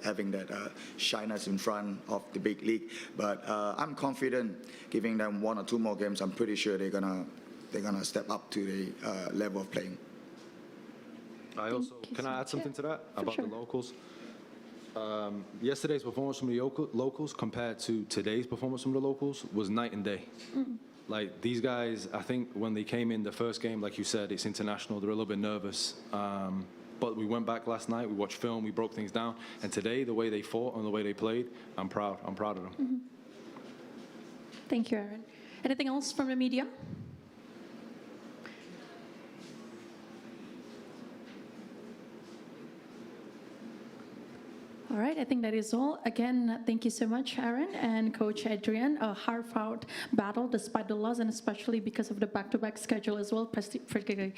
having that shyness in front of the big league. But I'm confident giving them 1 or 2 more games. I'm pretty sure they're gonna step up to the level of playing. Can I add something to that about sure. the locals? Yesterday's performance from the locals compared to today's performance from the locals was night and day. Like these guys, I think when they came in the first game, like you said, it's international, they're a little bit nervous. But we went back last night, we watched film, we broke things down. And today, the way they fought and the way they played, I'm proud of them. Thank you, Aaron. Anything else from the media? All right, I think that is all. Again, thank you so much, Aaron and Coach Adrian. A hard-fought battle despite the loss, and especially because of the back-to-back schedule as well, particularly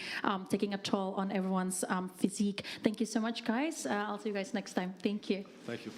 taking a toll on everyone's physique. Thank you so much, guys. I'll see you guys next time. Thank you. Thank you.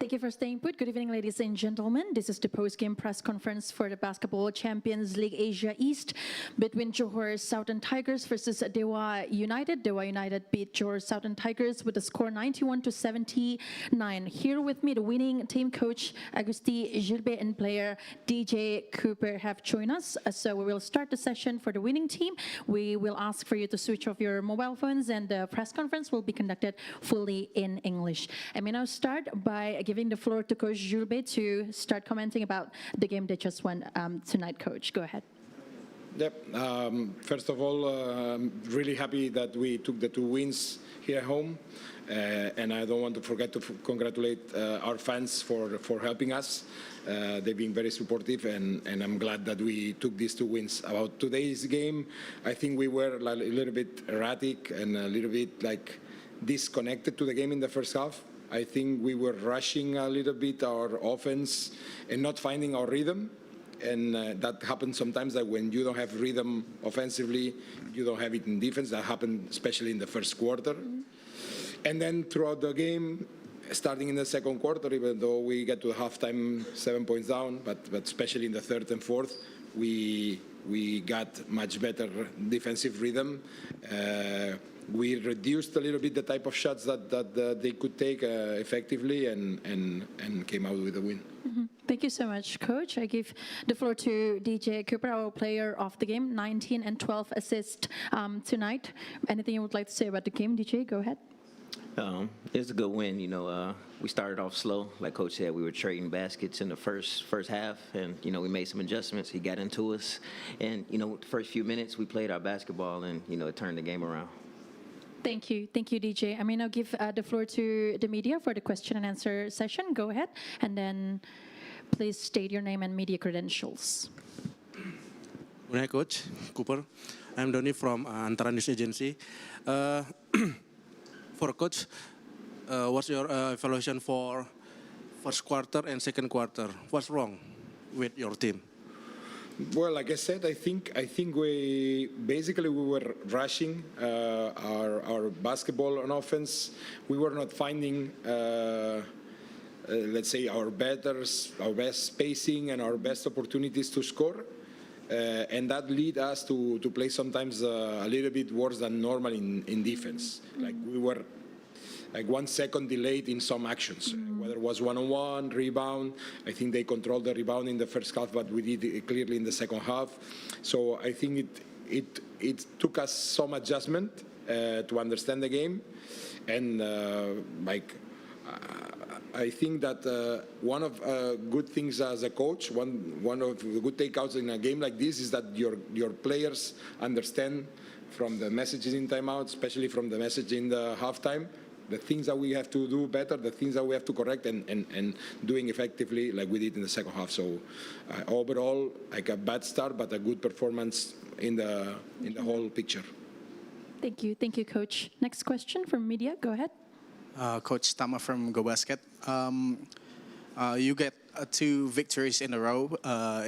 Thank you for staying put. Good evening, ladies and gentlemen. This is the post-game press conference for the Basketball Champions League Asia East between Johor Southern Tigers versus Dewa United. Dewa United beat Johor Southern Tigers with a score 91-79. Here with me, the winning team coach Agusti Gilbert and player DJ Cooper have joined us. So we will start the session for the winning team. We will ask for you to switch off your mobile phones, and the press conference will be conducted fully in English. I may now start by giving the floor to Coach Gilbert to start commenting about the game they just won tonight. Coach, go ahead. Yep. First of all, I'm really happy that we took the 2 wins here at home. And I don't want to forget to congratulate our fans for helping us. They've been very supportive, and I'm glad that we took these 2 wins. About today's game, I think we were like a little bit erratic and a little bit like disconnected to the game in the first half. I think we were rushing a little bit our offense and not finding our rhythm. And that happens sometimes, that when you don't have rhythm offensively, you don't have it in defense. That happened especially in the first quarter. And then throughout the game, starting in the second quarter, even though we get to halftime 7 points down, but especially in the third and fourth, we got much better defensive rhythm. We reduced a little bit the type of shots that they could take effectively, and came out with a win. Thank you so much, Coach. I give the floor to DJ Cooper, our player of the game, 19 and 12 assists tonight. Anything you would like to say about the game, DJ? Go ahead. It's a good win. You know, we started off slow. Like Coach said, we were trading baskets in the first half, and, you know, we made some adjustments. He got into us. And, you know, the first few minutes, we played our basketball, and, you know, it turned the game around. Thank you, DJ. I may now give the floor to the media for the question and answer session. Go ahead, and then please state your name and media credentials. Good night, Coach Cooper. I'm Donny from Antara News Agency. For Coach, what's your evaluation for first quarter and second quarter? What's wrong with your team? Well, like I said, I think we were rushing our basketball on offense. We were not finding, let's say, our best spacing and our best opportunities to score. And that lead us to play sometimes a little bit worse than normal in defense. Like we were like 1 second delayed in some actions, whether it was one-on-one, rebound. I think they controlled the rebound in the first half, but we did it clearly in the second half. So I think it took us some adjustment to understand the game. And I think that one of good things as a coach, one of the good takeouts in a game like this is that your players understand from the messages in timeout, especially from the message in the halftime, the things that we have to do better, the things that we have to correct, and doing effectively like we did in the second half. So overall, like a bad start, but a good performance in the whole picture. Thank you, Coach. Next question from media. Go ahead. Coach Tama from Go Basket. You get 2 victories in a row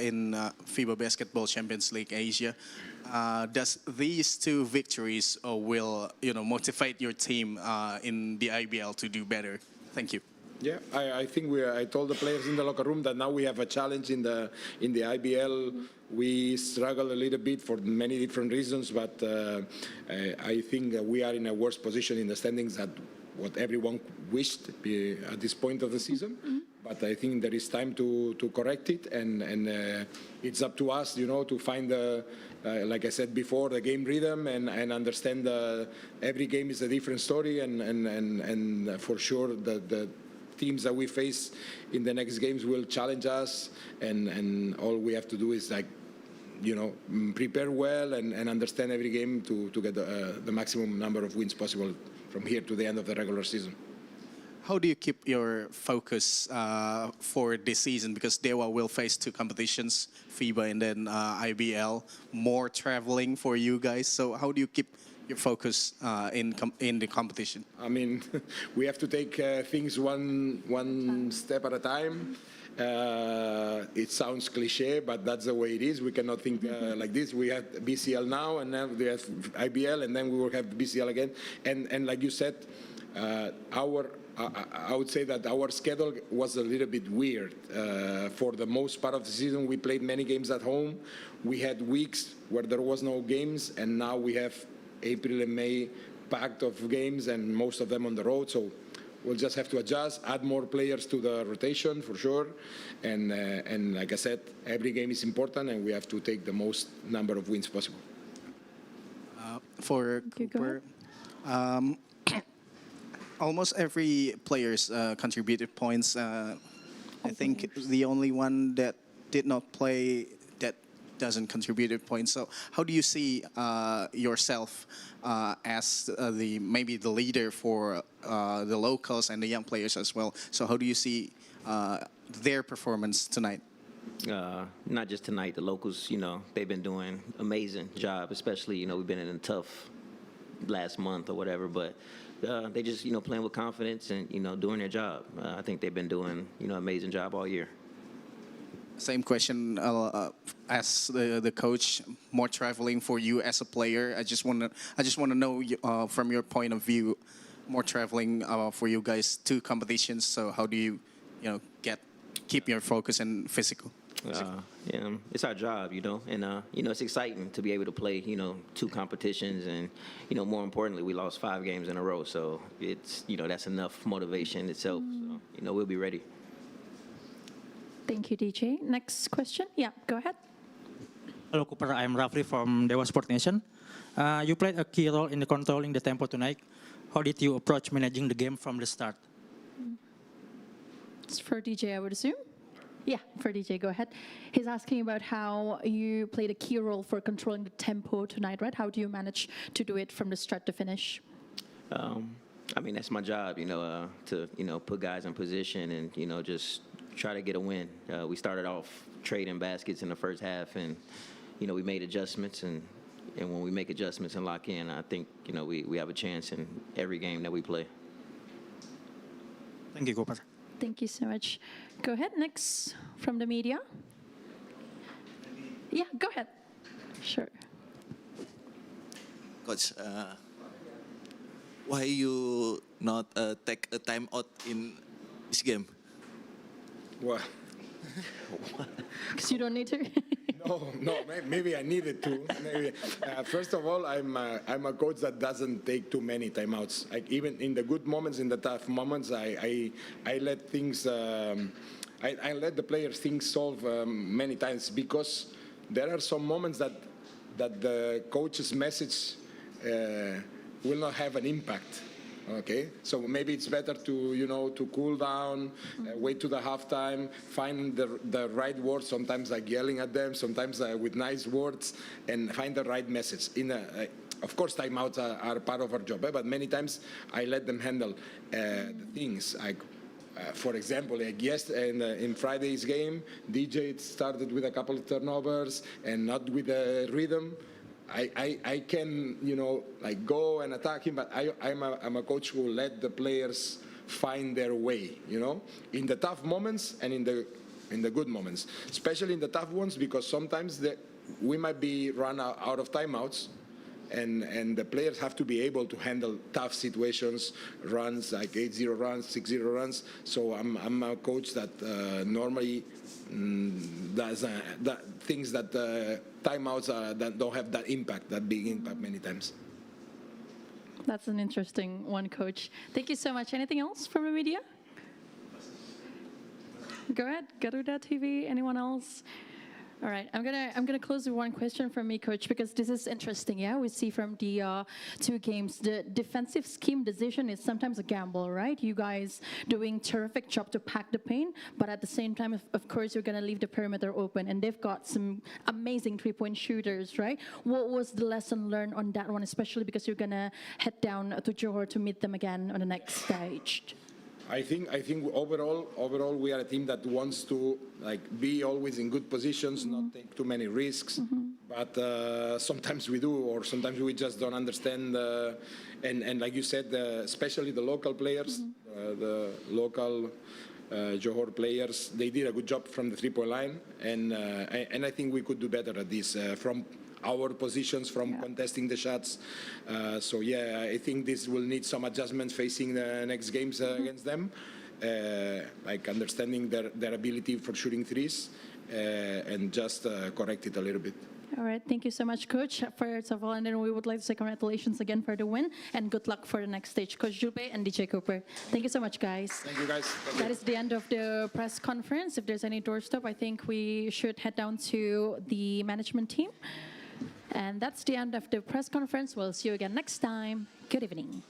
in FIBA Basketball Champions League Asia. Does these 2 victories will motivate your team in the IBL to do better? Thank you. Yeah, I think I told the players in the locker room that now we have a challenge in the IBL. We struggle a little bit for many different reasons, but I think that we are in a worse position in the standings than what everyone wished at this point of the season. But I think there is time to correct it, and it's up to us, to find like I said before, the game rhythm and understand every game is a different story, and for sure the teams that we face in the next games will challenge us, and all we have to do is prepare well and understand every game to get the maximum number of wins possible from here to the end of the regular season. How do you keep your focus for this season? Because Dewa will face 2 competitions, FIBA and then IBL, more traveling for you guys. So how do you keep your focus in the competition? I mean, we have to take things one step at a time. It sounds cliche, but that's the way it is. We cannot think like this. We have BCL now, and then we have IBL, and then we will have BCL again. And like you said, I would say that our schedule was a little bit weird. For the most part of the season, we played many games at home. We had weeks where there was no games, and now we have April and May packed of games, and most of them on the road. So we'll just have to adjust, add more players to the rotation for sure. And like I said, every game is important, and we have to take the most number of wins possible. For Cooper, almost every players contributed points. I think the only one that did not play that doesn't contribute points. So how do you see yourself as maybe the leader for the locals and the young players as well? So how do you see their performance tonight? Not just tonight, the locals, they've been doing amazing job, especially, we've been in a tough last month or whatever, but they just, playing with confidence and, doing their job. I think they've been doing, amazing job all year. Same question as the coach. More traveling for you as a player. I just want to know from your point of view, more traveling for you guys to competitions. So how do you, keep your focus and physical? Yeah, it's our job, and it's exciting to be able to play, 2 competitions, and more importantly, we lost 5 games in a row, so it's that's enough motivation itself. So we'll be ready. Thank you, DJ. Next question. Yeah, go ahead. Hello, Cooper. I'm Rafli from Dewa Sport Nation. You played a key role in controlling the tempo tonight. How did you approach managing the game from the start? It's for DJ, I would assume. Yeah, for DJ, go ahead. He's asking about how you played a key role for controlling the tempo tonight, right? How do you manage to do it from the start to finish? That's my job, to, put guys in position and, just try to get a win. We started off trading baskets in the first half, and, we made adjustments, and when we make adjustments and lock in, I think, we have a chance in every game that we play. Thank you, Cooper. Thank you so much. Go ahead, next from the media. Yeah, go ahead. Sure. Coach, why you not take a time out in this game? What? Because you don't need to. No, maybe I needed to. Maybe. First of all, I'm a coach that doesn't take too many timeouts. Like even in the good moments, in the tough moments, I let things. I let the players think solve many times, because there are some moments that the coach's message will not have an impact. Okay, so maybe it's better to to cool down, wait to the halftime, find the right words. Sometimes like yelling at them, sometimes with nice words, and find the right message. Of course, timeouts are part of our job, but many times I let them handle the things. Like, for example, like in Friday's game, DJ started with a couple of turnovers and not with the rhythm. I can, like go and attack him, but I'm a coach who let the players find their way, in the tough moments and in the good moments, especially in the tough ones, because sometimes we might be run out of timeouts, and the players have to be able to handle tough situations, runs like 8-0 runs, 6-0 runs. So I'm a coach that normally does things that timeouts that don't have that impact, that big impact many times. That's an interesting one, Coach. Thank you so much. Anything else from the media? Go ahead, Garuda TV. Anyone else? All right, I'm gonna close with one question from me, Coach, because this is interesting. Yeah, we see from the 2 games, the defensive scheme decision is sometimes a gamble, right? You guys doing terrific job to pack the paint, but at the same time, of course, you're gonna leave the perimeter open, and they've got some amazing 3-point shooters, right? What was the lesson learned on that one, especially because you're gonna head down to Johor to meet them again on the next stage? I think overall we are a team that wants to be always in good positions, not take too many risks. But sometimes we do, or sometimes we just don't understand. And like you said, especially the local players, the local Johor players. They did a good job from the three-point line, and I think we could do better at this from our positions, from contesting the shots. So yeah, I think this will need some adjustments facing the next games against them, like understanding their ability for shooting threes, and just correct it a little bit. All right, thank you so much, Coach. First of all, and then we would like to say congratulations again for the win, and good luck for the next stage, Coach Julpe and DJ Cooper. Thank you so much, guys. Thank you, guys. That is the end of the press conference. If there's any doorstop, I think we should head down to the management team. And that's the end of the press conference. We'll see you again next time. Good evening.